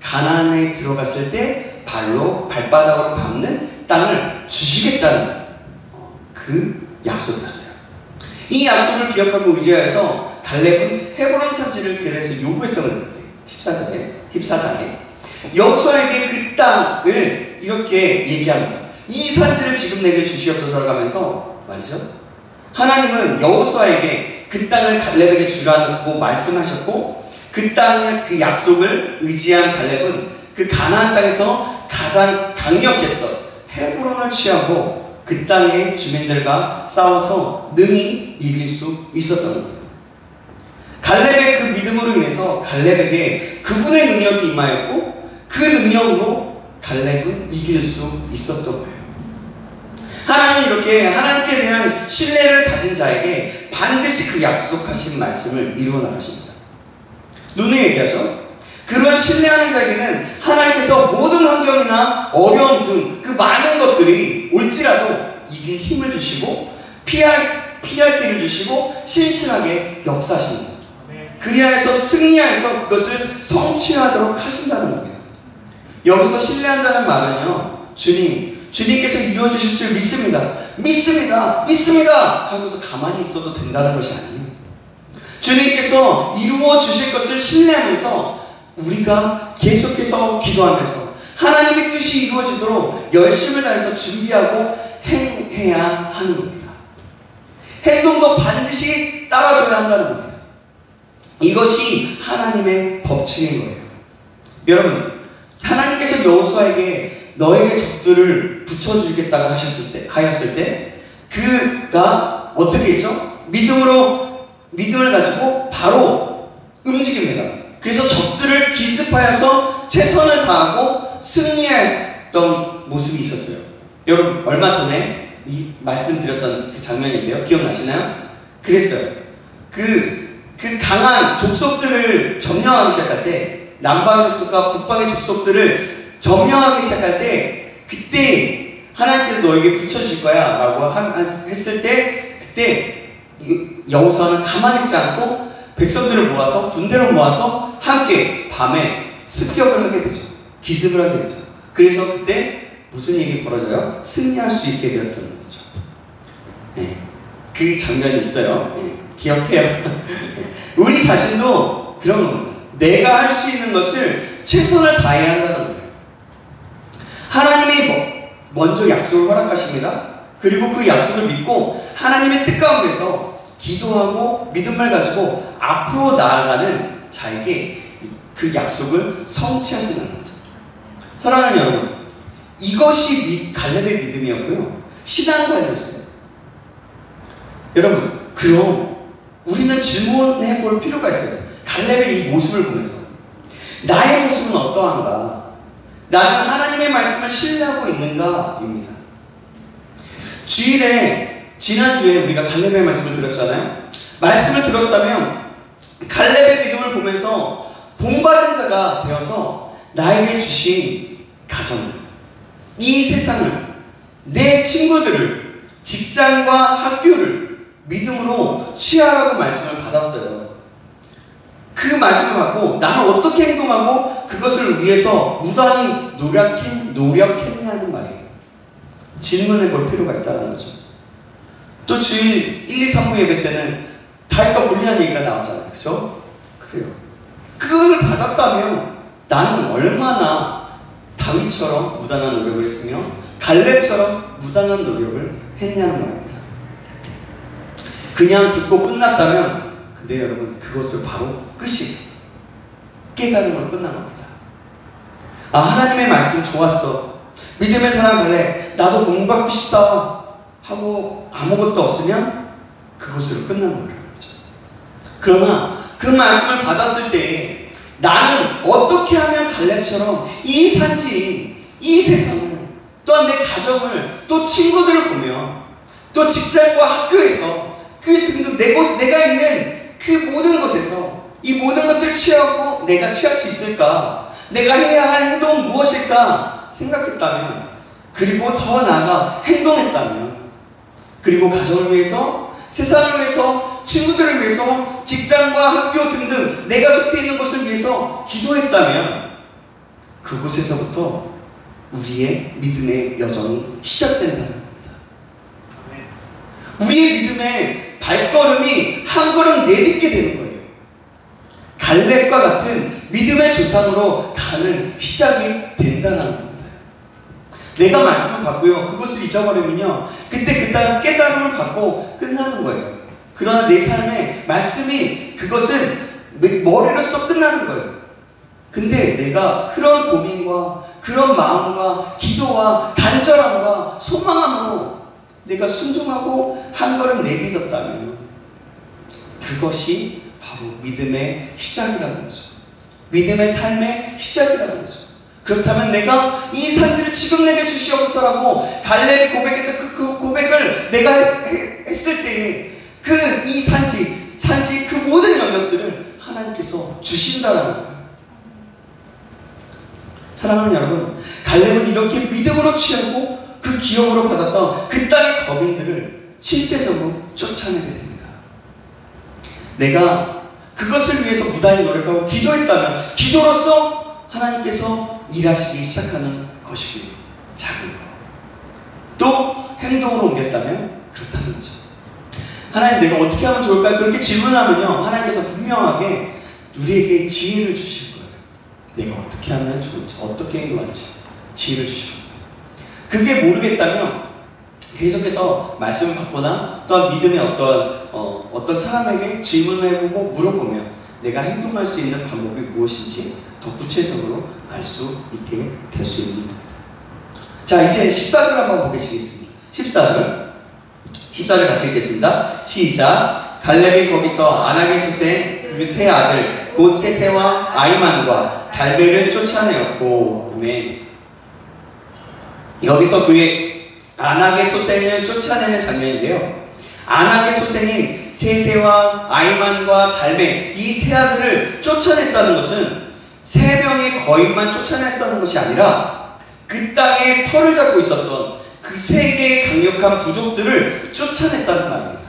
가나안에 들어갔을 때 발바닥으로 밟는 땅을 주시겠다는 그 약속이었어요. 이 약속을 기억하고 의지하여서 갈렙은 헤브론 산지를 그래서 요구했던 거예요. 그때 14장에 여호수아에게 그 땅을 이렇게 얘기합니다. 이 산지를 지금 내게 주시옵소서 하면서 말이죠. 하나님은 여호수아에게 그 땅을 갈렙에게 주라고 말씀하셨고, 그 땅을, 그 약속을 의지한 갈렙은 그 가나안 땅에서 가장 강력했던 헤브론을 취하고 그 땅의 주민들과 싸워서 능히 이길 수 있었던 겁니다. 갈렙의 그 믿음으로 인해서 갈렙에게 그분의 능력이 임하였고, 그 능력으로 갈렙은 이길 수 있었던 거예요. 하나님은 이렇게 하나님께 대한 신뢰를 가진 자에게 반드시 그 약속하신 말씀을 이루어 나가십니다. 눈에 얘기하죠. 그런 신뢰하는 자에게는 하나님께서 모든 환경이나 어려움 등 그 많은 것들이 올지라도 이길 힘을 주시고 피할 길을 주시고 신실하게 역사하시는 겁니다. 그리하여서 승리하여서 그것을 성취하도록 하신다는 겁니다. 여기서 신뢰한다는 말은요, 주님께서 이루어주실 줄 믿습니다 하고서 가만히 있어도 된다는 것이 아니에요. 주님께서 이루어주실 것을 신뢰하면서 우리가 계속해서 기도하면서 하나님의 뜻이 이루어지도록 열심을 다해서 준비하고 행해야 하는 겁니다. 행동도 반드시 따라줘야 한다는 겁니다. 이것이 하나님의 법칙인 거예요. 여러분, 하나님께서 여호수아에게 너에게 적들을 붙여주겠다고 하였을 때 그가 어떻게 했죠? 믿음을 가지고 바로 움직입니다. 그래서 적들을 기습하여서 최선을 다하고 승리했던 모습이 있었어요. 여러분, 얼마 전에 말씀드렸던 그 장면인데요. 기억나시나요? 그랬어요. 그 강한 족속들을 점령하기 시작할 때, 남방의 족속과 북방의 족속들을 점령하기 시작할 때, 그때 하나님께서 너에게 붙여주실 거야 라고 했을 때, 그때 여호수아는 가만히 있지 않고 백성들을 모아서, 군대를 모아서 함께 밤에 습격을 하게 되죠. 기습을 하게 되죠. 그래서 그때 무슨 일이 벌어져요? 승리할 수 있게 되었던 거죠. 네. 그 장면이 있어요. 네. 기억해요. 우리 자신도 그런 겁니다. 내가 할 수 있는 것을 최선을 다해야 한다는 거예요. 하나님이 먼저 약속을 허락하십니다. 그리고 그 약속을 믿고 하나님의 뜻 가운데서 기도하고 믿음을 가지고 앞으로 나아가는 자에게 그 약속을 성취하시는 거죠. 사랑하는 여러분, 이것이 갈렙의 믿음이었고요, 신앙관이었어요. 여러분, 그럼 우리는 질문해 볼 필요가 있어요. 갈렙의 이 모습을 보면서 나의 모습은 어떠한가? 나는 하나님의 말씀을 신뢰하고 있는가입니다. 지난주에 우리가 갈렙의 말씀을 들었잖아요. 말씀을 들었다면 갈렙의 믿음을 보면서 본받은 자가 되어서 나에게 주신 가정, 이 세상을, 내 친구들을, 직장과 학교를 믿음으로 취하라고 말씀을 받았어요. 그 말씀을 받고 나는 어떻게 행동하고 그것을 위해서 무단히 노력했냐는 말이에요. 질문해 볼 필요가 있다는 거죠. 또 주일 1, 2, 3부 예배 때는 다윗과 골리앗 얘기가 나왔잖아요. 그죠? 그래요. 그걸 받았다면 나는 얼마나 다윗처럼 무단한 노력을 했으며 갈렙처럼 무단한 노력을 했냐는 말입니다. 그냥 듣고 끝났다면, 근데 여러분, 그것을 바로 끝이 깨달음으로 끝난 겁니다. 아, 하나님의 말씀 좋았어. 믿음의 사람 갈렙, 나도 공부받고 싶다 하고 아무것도 없으면 그것으로 끝난 거예요. 그러나 그 말씀을 받았을 때 나는 어떻게 하면 갈렙처럼 이 산지인 이 세상을, 또한 내 가정을, 또 친구들을 보며, 또 직장과 학교에서 그 등등 내가 있는 그 모든 곳에서 이 모든 것들을 취하고 내가 취할 수 있을까? 내가 해야 할 행동은 무엇일까? 생각했다면, 그리고 더 나아가 행동했다면, 그리고 가정을 위해서, 세상을 위해서, 친구들을 위해서, 직장과 학교 등등 내가 속해 있는 곳을 위해서 기도했다면, 그곳에서부터 우리의 믿음의 여정이 시작된다는 겁니다. 우리의 믿음의 발걸음이 한 걸음 내딛게 되는 거예요. 갈렙과 같은 믿음의 조상으로 가는 시작이 된다는 겁니다. 내가 말씀을 받고요, 그것을 잊어버리면요, 그때 그다음 깨달음을 받고 끝나는 거예요. 그러나 내 삶의 말씀이 그것은 머리로 쏙 끝나는 거예요. 근데 내가 그런 고민과 그런 마음과 기도와 간절함과 소망함으로 내가 순종하고 한 걸음 내딛었다면, 그것이 바로 믿음의 시작이라는 거죠. 믿음의 삶의 시작이라는 거죠. 그렇다면 내가 이 산지를 지금 내게 주시옵소서라고 갈렙이 고백했던 그 고백을 내가 했을 때에 이 산지 그 모든 영역들을 하나님께서 주신다라는 거예요. 사랑하는 여러분, 갈렙은 이렇게 믿음으로 취하고 그 기업으로 받았던 그 땅의 거민들을 실제적으로 쫓아내게 됩니다. 내가 그것을 위해서 무단히 노력하고 기도했다면, 기도로서 하나님께서 일하시기 시작하는 것이고요. 작은 것. 또 행동으로 옮겼다면 그렇다는 거죠. 하나님, 내가 어떻게 하면 좋을까요? 그렇게 질문하면요, 하나님께서 분명하게 우리에게 지혜를 주실 거예요. 내가 어떻게 하면 좋을지, 어떻게 행동할지 지혜를 주실 거예요. 그게 모르겠다면 계속해서 말씀을 받거나 또한 믿음의 어떤 사람에게 질문을 해보고 물어보며 내가 행동할 수 있는 방법이 무엇인지 더 구체적으로 알 수 있게 될 수 있는 겁니다. 자, 이제 14절 한번 보겠습니다. 14절 같이 읽겠습니다. 시작. 갈렙이 거기서 아낙의 소생 그 세 아들 곧 세세와 아이만과 달베를 쫓아내었고, 아멘. 여기서 그의 아낙의 소생을 쫓아내는 장면인데요, 아낙의 소생인 세세와 아이만과 달베 이 세 아들을 쫓아냈다는 것은 세 명의 거인만 쫓아냈다는 것이 아니라 그 땅에 터를 잡고 있었던 그 세 개의 강력한 부족들을 쫓아냈다는 말입니다.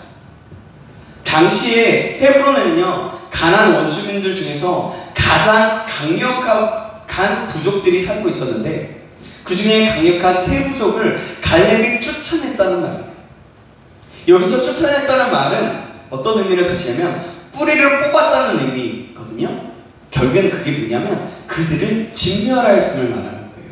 당시에 헤브론에는요, 가나안 원주민들 중에서 가장 강력한 부족들이 살고 있었는데 그 중에 강력한 세 부족을 갈렙이 쫓아냈다는 말이에요. 여기서 쫓아냈다는 말은 어떤 의미를 가지냐면 뿌리를 뽑았다는 의미거든요. 결국에는 그게 뭐냐면 그들을 진멸하였음을 말하는 거예요.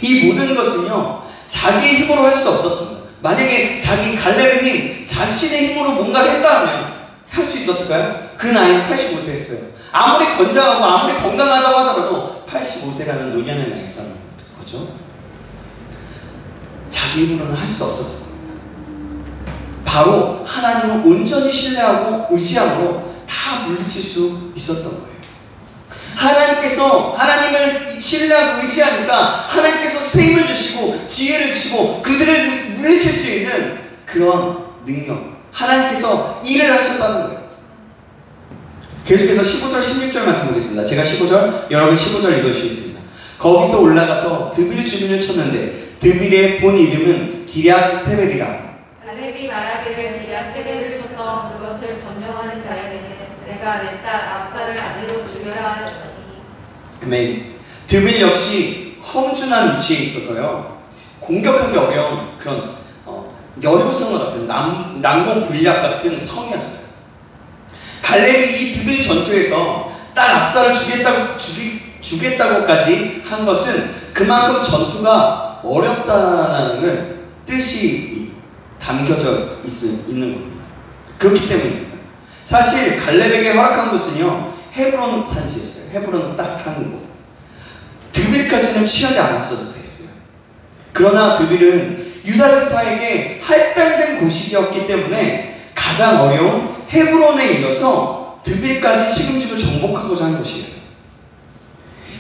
이 모든 것은요, 자기의 힘으로 할 수 없었습니다. 만약에 갈렙의 힘, 자신의 힘으로 뭔가를 했다면 할 수 있었을까요? 그 나이는 85세였어요. 아무리 건장하고 아무리 건강하다고 하더라도 85세라는 노년의 나이였다는 거죠. 자기 힘으로는 할 수 없었습니다. 바로 하나님을 온전히 신뢰하고 의지함으로 다 물리칠 수 있었던 거예요. 하나님을 신뢰하고 의지하니까 하나님께서 새 힘을 주시고 지혜를 주시고 그들을 물리칠 수 있는 그런 능력, 하나님께서 일을 하셨다는 거예요. 계속해서 15절 16절 말씀 보겠습니다. 제가 15절, 여러분 15절 읽어주시겠습니다. 거기서 올라가서 드빌 주민을 쳤는데 드빌의 본 이름은 기럇 세벨이라. 갈렙이 말하기를 기럇 세벨을 쳐서 그것을 점령하는 자에게는 내가 내 딸 압사를 아내로 주리라 하였더니. 아멘. 드빌 역시 험준한 위치에 있어서요, 공격하기 어려운 그런 여리고성과 같은 난공불락 같은 성이었어요. 갈렙이 이 드빌 전투에서 딸 압사를 주겠다고까지 한 것은 그만큼 전투가 어렵다는 뜻이 담겨져 있는 겁니다. 그렇기 때문입니다. 사실 갈렙에게 허락한 곳은요, 헤브론 산지였어요. 헤브론은 딱 한 곳. 드빌까지는 취하지 않았어도 됐어요. 그러나 드빌은 유다 지파에게 할당된 곳이었기 때문에 가장 어려운 헤브론에 이어서 드빌까지 책임지고 정복하고자 한 곳이에요.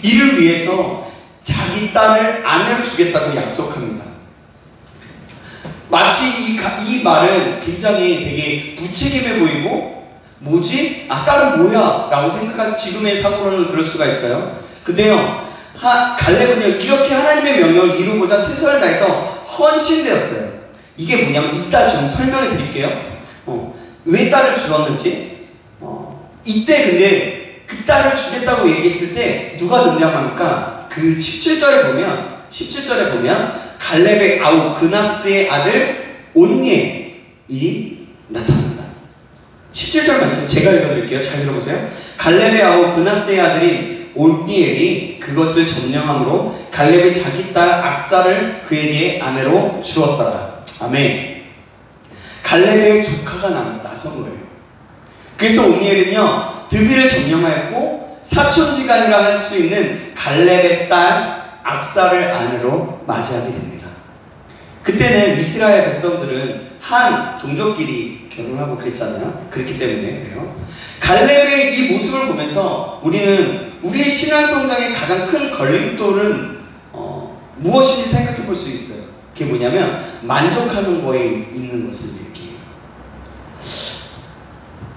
이를 위해서 자기 딸을 아내로 주겠다고 약속합니다. 마치 이 말은 굉장히 되게 무책임해 보이고 뭐지? 딸은 뭐야? 라고 생각해서 지금의 사고로는 그럴 수가 있어요. 근데요, 갈렙은요, 이렇게 하나님의 명령을 이루고자 최선을 다해서 헌신되었어요. 이게 뭐냐면, 이따 좀 설명해 드릴게요. 왜 딸을 주었는지. 이때 근데 그 딸을 주겠다고 얘기했을 때 누가 등장합니까? 그 17절에 보면 갈렙의 아우 그나스의 아들 온니엘이 나타납니다. 17절 말씀 제가 읽어드릴게요. 잘 들어보세요. 갈렙의 아우 그나스의 아들인 온니엘이 그것을 점령함으로 갈렙이 자기 딸 악사를 그에게 아내로 주었더라. 아멘. 갈렙의 조카가 나선 거예요. 그래서 온니엘은요, 드비를 점령하였고 사촌지간이라 할 수 있는 갈렙의 딸 악사를 아내로 맞이하게 됩니다. 그때는 이스라엘 백성들은 한 동족끼리 결혼하고 그랬잖아요. 그렇기 때문에 그래요. 갈렙의 이 모습을 보면서 우리는 우리의 신앙 성장의 가장 큰 걸림돌은 무엇인지 생각해 볼 수 있어요. 그게 뭐냐면 만족하는 거에 있는 것을 얘기해요.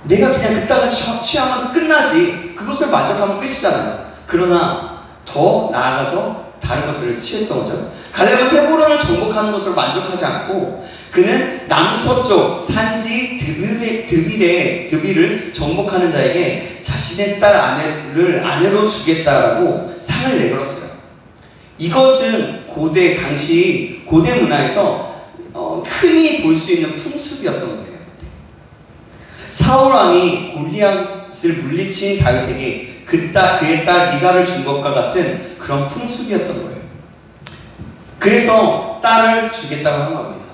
내가 그냥 그 땅을 취하면 끝나지, 그것을 만족하면 끝이잖아요. 그러나 더 나아가서 다른 것들을 취했던 거죠. 갈렙은 헤브론을 정복하는 것으로 만족하지 않고 그는 남서쪽 산지 드빌을 정복하는 자에게 자신의 딸 아내를 아내로 주겠다라고 상을 내걸었어요. 이것은 당시 고대 문화에서 흔히 볼 수 있는 풍습이었던 거예요. 그때 사울 왕이 골리앗을 물리친 다윗에게 그의 딸 미갈을 준 것과 같은 그런 풍습이었던 거예요. 그래서 딸을 주겠다고 한 겁니다.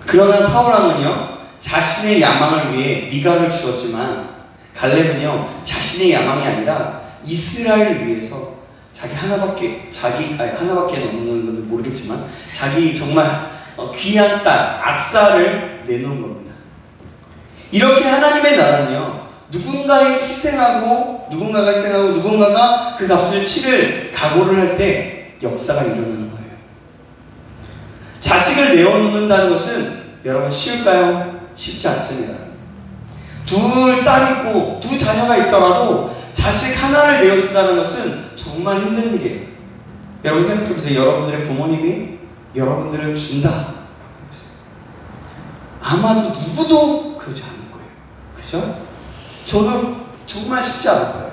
그러나 사울 왕은요, 자신의 야망을 위해 미갈을 주었지만 갈렙은요, 자신의 야망이 아니라 이스라엘을 위해서 하나밖에 없는 건 모르겠지만 자기 정말 귀한 딸 악사를 내놓은 겁니다. 이렇게 하나님의 나라는요, 누군가가 희생하고 누군가가 그 값을 치를 각오를 할 때 역사가 일어나는 거예요. 자식을 내어놓는다는 것은 여러분 쉬울까요? 쉽지 않습니다. 둘 딸이 있고 두 자녀가 있더라도 자식 하나를 내어준다는 것은 정말 힘든 일이에요. 여러분 생각해보세요. 여러분들의 부모님이 여러분들을 준다라고 해보세요. 아마도 누구도 그러지 않을 거예요. 그죠? 저도 정말 쉽지 않을 거예요.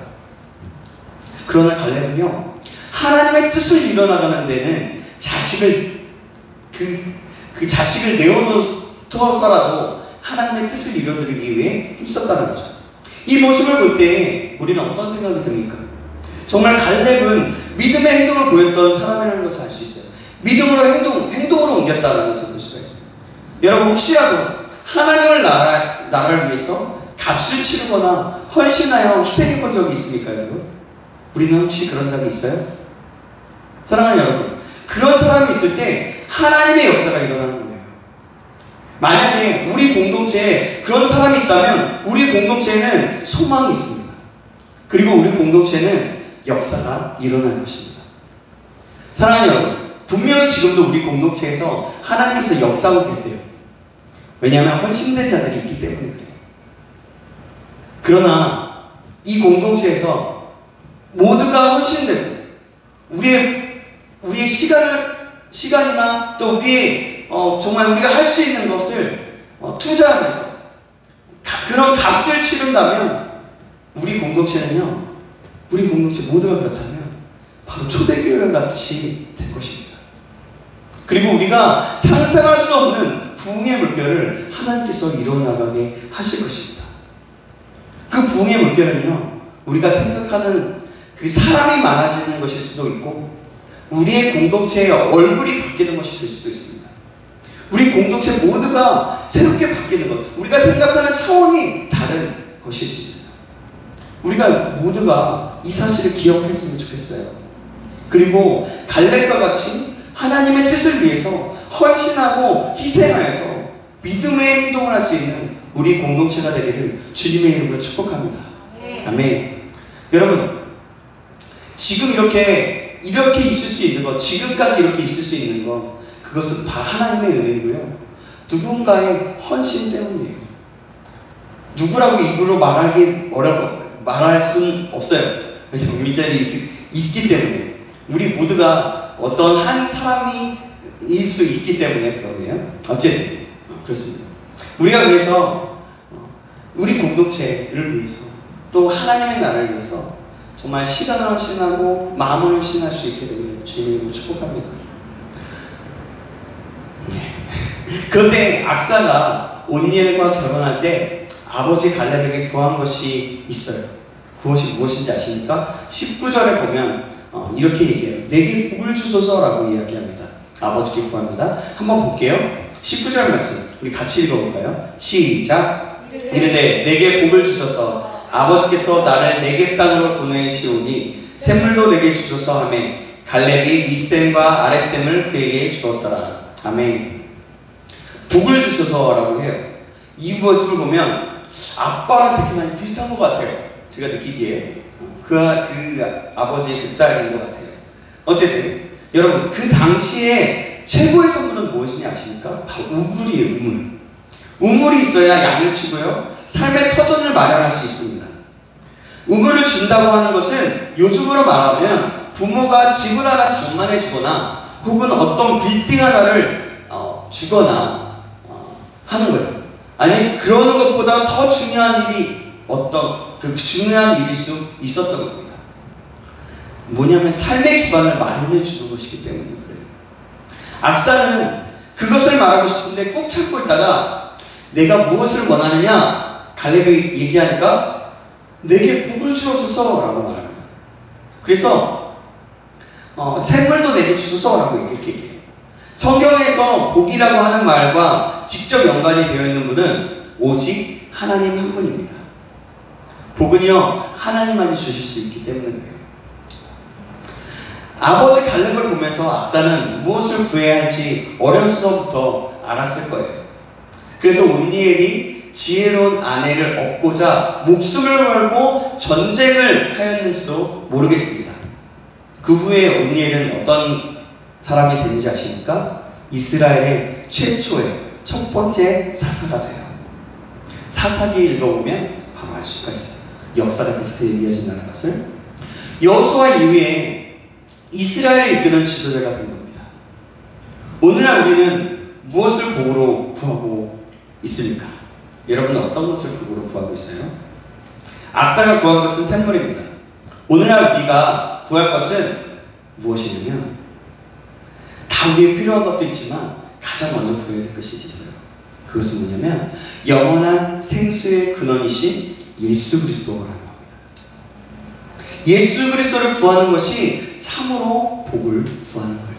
그러나 갈렙은요, 하나님의 뜻을 이뤄나가는 데는 그 자식을 내어놓더라도 하나님의 뜻을 이뤄드리기 위해 힘썼다는 거죠. 이 모습을 볼 때 우리는 어떤 생각이 듭니까? 정말 갈렙은 믿음의 행동을 보였던 사람이라는 것을 알 수 있어요. 믿음으로 행동으로 옮겼다는 것을 볼 수가 있습니다. 여러분 혹시라도 하나님을 나라를 위해서 값을 치르거나 헌신하여 희생해 본 적이 있습니까, 여러분? 우리는 혹시 그런 적이 있어요? 사랑하는 여러분, 그런 사람이 있을 때 하나님의 역사가 일어나는 거예요. 만약에 우리 공동체에 그런 사람이 있다면 우리 공동체에는 소망이 있습니다. 그리고 우리 공동체는 역사가 일어날 것입니다. 사랑하는 여러분, 분명히 지금도 우리 공동체에서 하나님께서 역사하고 계세요. 왜냐하면 헌신된 자들이 있기 때문에 그래요. 그러나 이 공동체에서 모두가 헌신되고 우리의 시간이나 또 우리의 정말 우리가 할 수 있는 것을 투자하면서 그런 값을 치른다면 우리 공동체 모두가 그렇다면 바로 초대교회 같이 될 것입니다. 그리고 우리가 상상할 수 없는 부흥의 물결을 하나님께서 이뤄나가게 하실 것입니다. 그 부흥의 물결은요, 우리가 생각하는 그 사람이 많아지는 것일 수도 있고 우리의 공동체의 얼굴이 바뀌는 것이 될 수도 있습니다. 우리 공동체 모두가 새롭게 바뀌는 것, 우리가 생각하는 차원이 다른 것일 수 있어요. 우리가 모두가 이 사실을 기억했으면 좋겠어요. 그리고 갈렙과 같이 하나님의 뜻을 위해서 헌신하고 희생하여서 믿음의 행동을 할 수 있는 우리 공동체가 되기를 주님의 이름으로 축복합니다. 아멘. 여러분, 지금 이렇게 이렇게 있을 수 있는 것, 지금까지 이렇게 있을 수 있는 것, 그것은 다 하나님의 은혜이고요. 누군가의 헌신 때문이에요. 누구라고 입으로 말할 수는 없어요. 왜냐하면 윗자리에 있기 때문에. 우리 모두가 어떤 한 사람이 일 수 있기 때문에 그러네요. 어쨌든 그렇습니다. 우리가 그래서 우리 공동체를 위해서 또 하나님의 나라를 위해서 정말 시간을 헌신하고 마음을 헌신할 수 있게 되기를 주님으로 축복합니다. 그런데 악사가 온니엘과 결혼할 때 아버지 갈렙에게 구한 것이 있어요. 그것이 무엇인지 아십니까? 19절에 보면 이렇게 얘기해요. 내게 복을 주소서라고 이야기합니다. 아버지께 구합니다. 한번 볼게요. 19절 말씀 우리 같이 읽어볼까요? 시작. 이르되 내게 복을 주소서 아버지께서 나를 네겝 땅으로 보내시오니 샘물도 내게 주소서 하매 갈렙이 윗샘과 아랫샘을 그에게 주었더라. 아멘. 복을 주소서라고 해요. 이 모습을 보면 아빠랑 되게 많이 비슷한 것 같아요. 제가 느끼기에 그 아버지의 그 딸인 것 같아요. 어쨌든 여러분 그 당시에 최고의 선물은 무엇이냐 아십니까? 바로 우물이에요. 우물. 우물이 있어야 양을 치고요 삶의 터전을 마련할 수 있습니다. 우물을 준다고 하는 것은 요즘으로 말하면 부모가 집을 하나 장만해 주거나 혹은 어떤 빌딩 하나를 주거나 하는 거예요. 아니 그러는 것보다 더 중요한 일이 중요한 일일 수 있었던 겁니다. 뭐냐면 삶의 기반을 마련해 주는 것이기 때문에 그래요. 악사는 그것을 말하고 싶은데 꾹 참고 있다가 내가 무엇을 원하느냐 갈렙이 얘기하니까 내게 복을 주옵소서 라고 말합니다. 그래서 샘물도 내게 주소서 라고 이렇게 얘기해요. 성경에서 복이라고 하는 말과 직접 연관이 되어 있는 분은 오직 하나님 한 분입니다. 복은요 하나님만이 주실 수 있기 때문에 그래요. 아버지 갈렙을 보면서 악사는 무엇을 구해야 할지 어려서부터 알았을 거예요. 그래서 온니엘이 지혜로운 아내를 얻고자 목숨을 걸고 전쟁을 하였는지도 모르겠습니다. 그 후에 온니엘은 어떤 사람이 되는지 아십니까? 이스라엘의 최초의 첫 번째 사사가 돼요. 사사기 읽어보면 바로 알 수가 있어요. 역사가 계속 이어진다는 것을. 여호수아 이후에 이스라엘을 이끄는 지도자가 된 겁니다. 오늘날 우리는 무엇을 복으로 구하고 있습니까? 여러분은 어떤 것을 복으로 구하고 있어요? 악사가 구한 것은 샘물입니다. 오늘날 우리가 구할 것은 무엇이냐면 다 우리의 필요한 것도 있지만 가장 먼저 구해야 될 것이 있어요. 그것은 뭐냐면 영원한 생수의 근원이신 예수 그리스도라는 겁니다. 예수 그리스도를 구하는 것이 참으로 복을 구하는 거예요.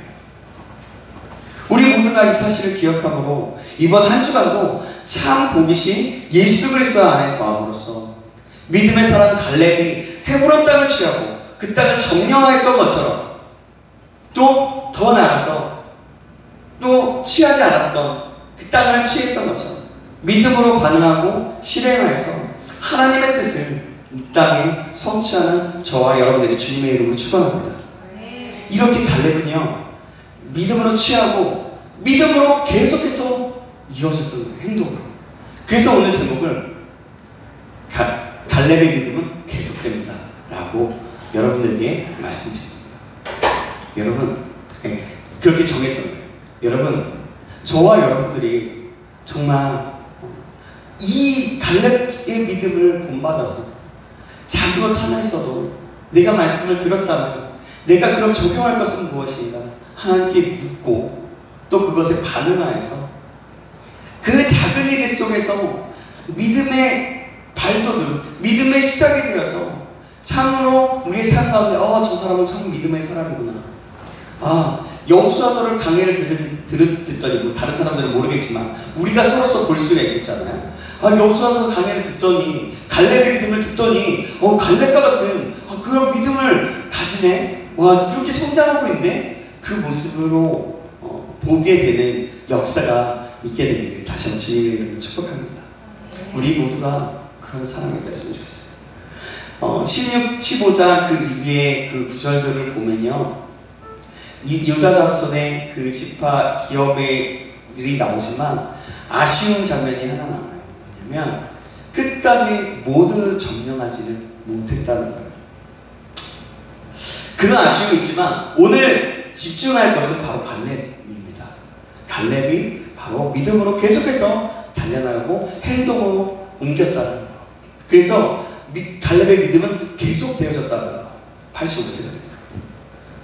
우리 모두가 이 사실을 기억함으로 이번 한 주간도 참 복이신 예수 그리스도 안에 거함으로써 믿음의 사람 갈렙이 헤브론 땅을 취하고 그 땅을 점령하였던 것처럼 또 더 나아가서 또 취하지 않았던 그 땅을 취했던 것처럼 믿음으로 반응하고 실행하여서 하나님의 뜻을 이 땅에 성취하는 저와 여러분들이 주님의 이름으로 축원합니다. 이렇게 갈렙은요 믿음으로 취하고 믿음으로 계속해서 이어졌던 거예요. 행동으로. 그래서 오늘 제목을 갈렙의 믿음은 계속됩니다 라고 여러분들에게 말씀드립니다. 여러분 그렇게 정했던 거예요. 여러분 저와 여러분들이 정말 이 갈렙의 믿음을 본받아서 작은 것 하나 있어도 내가 말씀을 들었다면 내가 그럼 적용할 것은 무엇인가 하나님께 묻고 또 그것에 반응하여서 그 작은 일 속에서 믿음의 발돋움, 믿음의 시작이 되어서 참으로 우리의 삶 가운데 저 사람은 참 믿음의 사람이구나. 여호수아서를 강해를 듣더니 뭐 다른 사람들은 모르겠지만 우리가 서로서 볼 수가 있겠잖아요. 여호수아서 강해를 듣더니 갈렙의 믿음을 듣더니 갈렙과 같은 그런 믿음을 가지네. 와 그렇게 성장하고 있네. 그 모습으로 보게 되는 역사가 있게 되기를 다시 한번 주님의 이름으로 축복합니다. 우리 모두가 그런 사람이 됐으면 좋겠어요. 16, 15장 그 이후의 그 구절들을 보면요 유다 잡손의 그 지파 기업들이 나오지만 아쉬운 장면이 하나 남아요. 뭐냐면 끝까지 모두 점령하지는 못했다는 거예요. 그런 아쉬움이 있지만 오늘 집중할 것은 바로 갈렙입니다. 갈렙이 바로 믿음으로 계속해서 달려나가고 행동으로 옮겼다는 거. 그래서 갈렙의 믿음은 계속되어졌다는 거. 85세가 됐다.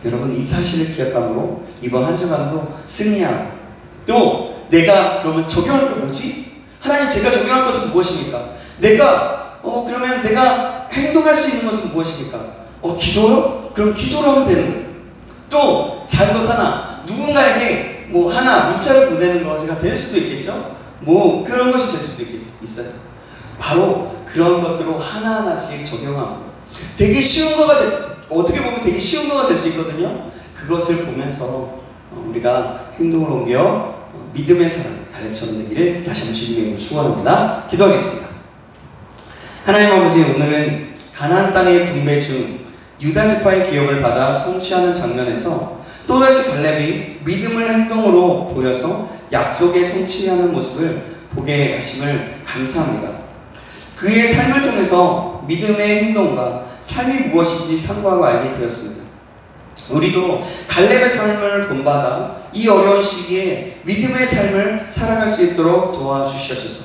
여러분 이 사실을 기억함으로 이번 한 주간도 승리하고 또 내가 그러면 적용할 게 뭐지? 하나님 제가 적용할 것은 무엇입니까? 그러면 내가 행동할 수 있는 것은 무엇입니까? 기도요? 그럼 기도로 하면 되는 거예요. 또 작은 것 하나 누군가에게 하나 문자를 보내는 것이 될 수도 있겠죠? 그런 것이 될 수도 있어요. 바로 그런 것으로 하나하나씩 적용하고 되게 쉬운 거가 어떻게 보면 되게 쉬운 거가 될 수 있거든요. 그것을 보면서 우리가 행동으로 옮겨 믿음의 사람 갈렙처럼 되기를 다시 한번 주님의 이름으로 축원합니다. 기도하겠습니다. 하나님 아버지, 오늘은 가나안 땅의 분배 중 유다 지파의 기업을 받아 성취하는 장면에서 또다시 갈렙이 믿음을 행동으로 보여서 약속에 성취하는 모습을 보게 하심을 감사합니다. 그의 삶을 통해서 믿음의 행동과 삶이 무엇인지 상고하고 알게 되었습니다. 우리도 갈렙의 삶을 본받아 이 어려운 시기에 믿음의 삶을 살아갈 수 있도록 도와주시옵소서.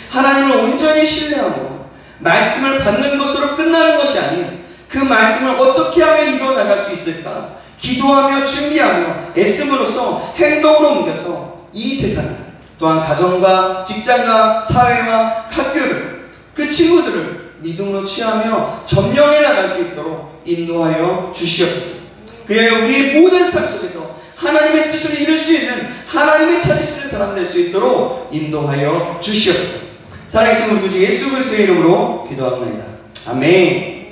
하나님을 온전히 신뢰하고 말씀을 받는 것으로 끝나는 것이 아닌 그 말씀을 어떻게 하면 이루어 나갈 수 있을까? 기도하며 준비하며 애씀으로써 행동으로 옮겨서 이 세상 또한 가정과 직장과 사회와 학교를 그 친구들을 믿음으로 취하며 점령해 나갈 수 있도록 인도하여 주시옵소서. 그래야 우리의 모든 삶 속에서 하나님의 뜻을 이룰 수 있는 하나님의 찾으시는 사람 될 수 있도록 인도하여 주시옵소서. 살아계신 우리 구주 예수 그리스도의 이름으로 기도합니다. 아멘.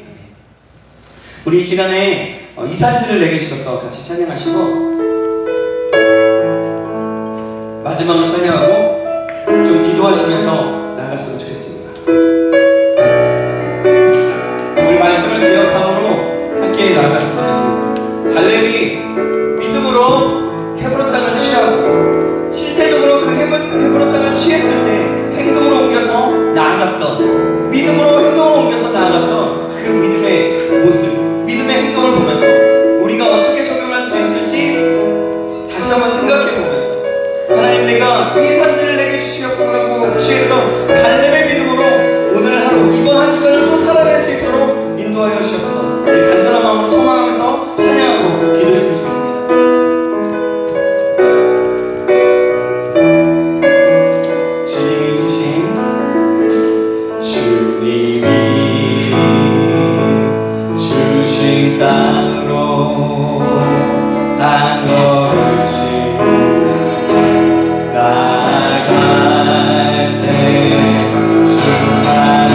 우리 이 시간에 이산지를 내게 주셔서 같이 찬양하시고 마지막으로 찬양하고 좀 기도하시면서 나갔으면 좋겠습니다. 우리 말씀을 기억함으로 함께 나아갔으면 좋겠습니다. 갈렙이 믿음으로 헤브론 땅을 취하고 실제적으로 그 헤브론 땅을 취했을 때 행동으로 옮겨서 나아갔던, 믿음으로 행동으로 옮겨서 나아갔던 그 믿음의 모습, 믿음의 행동을 보면서 우리가 어떻게 적용할 수 있을지 다시 한번 생각해 보면서 하나님, 내가 이 산지를 내게 주시옵소서라고 취했던 갈렙의 믿음으로 오늘 하루, 이번 한 주간을 또 살아낼 수 있도록 인도하여 주옵소서. 우리 간절한 마음으로 소망하면서 찬양하고 기도했으면 좋겠습니다. 땅으로 한 걸음씩 나아갈 때 수많은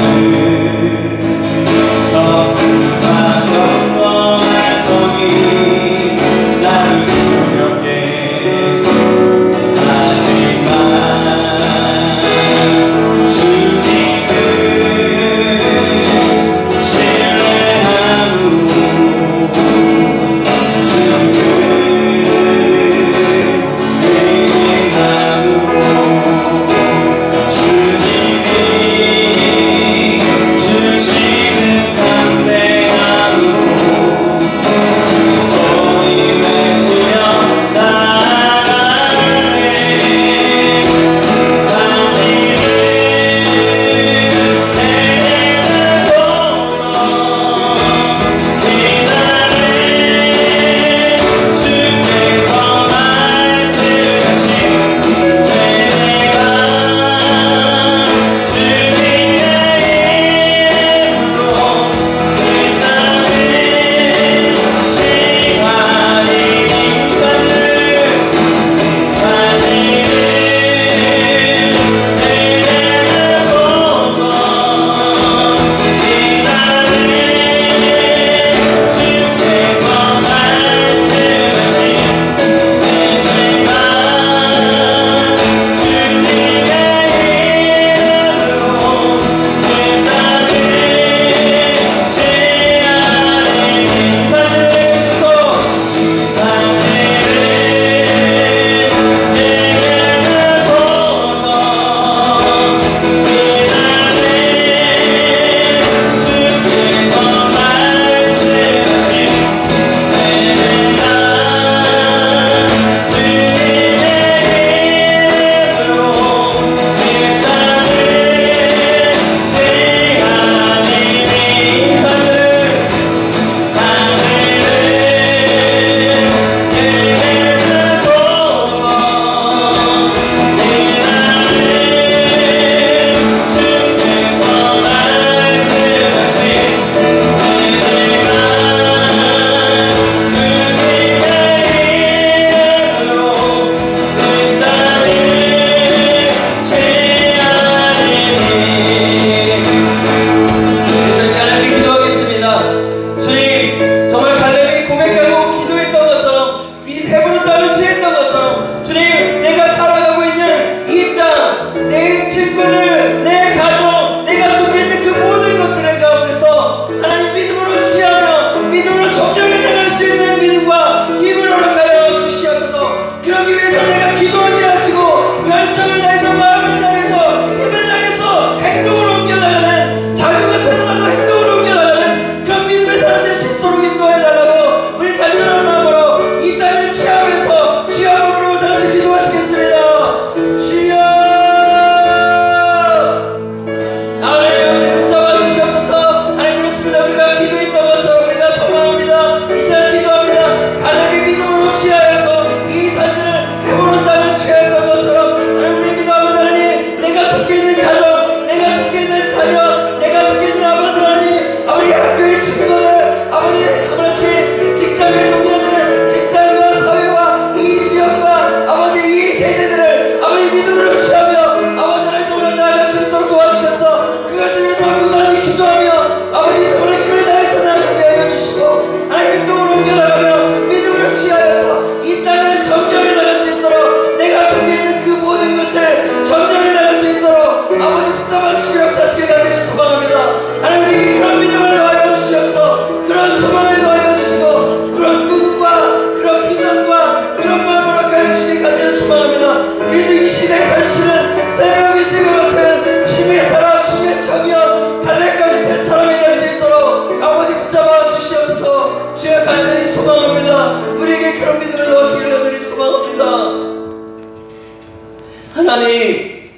하나님,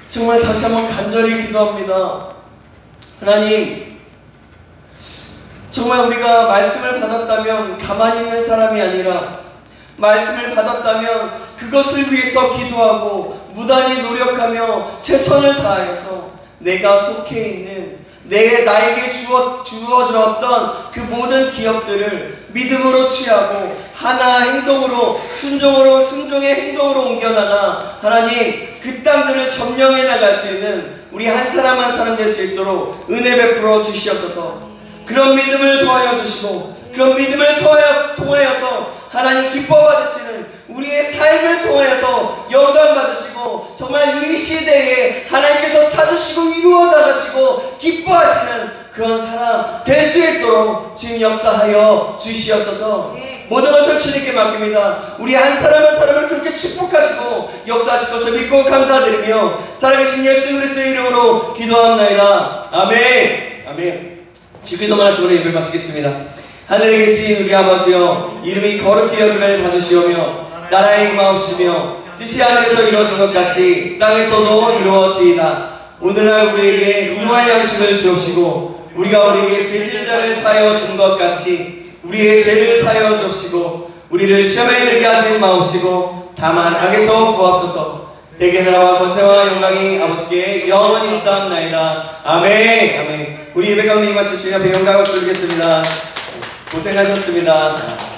정말 다시 한번 간절히 기도합니다. 하나님, 정말 우리가 말씀을 받았다면 가만히 있는 사람이 아니라 말씀을 받았다면 그것을 위해서 기도하고 무단히 노력하며 최선을 다하여서 내가 속해 있는 나에게 주어졌던 그 모든 기업들을 믿음으로 취하고 하나 행동으로 순종의 행동으로 옮겨나가 하나님 그 땅들을 점령해 나갈 수 있는 우리 한 사람 한 사람 될 수 있도록 은혜 베풀어 주시옵소서. 그런 믿음을 도하여 주시고 그런 믿음을 통하여서 하나님 기뻐 받으시는 우리의 삶을 통하여서 영광 받으시고 정말 이 시대에 하나님께서 찾으시고 이루어 나가시고 기뻐하시는 그런 사람 될 수 있도록 지금 역사하여 주시옵소서. 모든 것을 주님께 맡깁니다. 우리 한 사람 한 사람을 그렇게 축복하시고 역사하실 것을 믿고 감사드리며 살아계신 예수 그리스도의 이름으로 기도합나이다. 아멘. 아멘. 주기도만 하시고 예배를 마치겠습니다. 하늘에 계신 우리 아버지여, 이름이 거룩히 여김을 받으시오며 나라의 임하옵시며 뜻이 하늘에서 이루어진 것 같이 땅에서도 이루어지이다. 오늘날 우리에게 일용할 양식을 주옵시고 우리가 우리에게 죄진 자를 사하여 준 것 같이 우리의 죄를 사하여 주옵시고 우리를 시험에 들게 하지 마옵시고 다만 악에서 구하옵소서. 대개 나라와 권세와 영광이 아버지께 영원히 있사옵나이다. 아멘. 아멘. 우리 예배 가운데 임하실 주님 앞에 영광을 돌리겠습니다. 고생하셨습니다.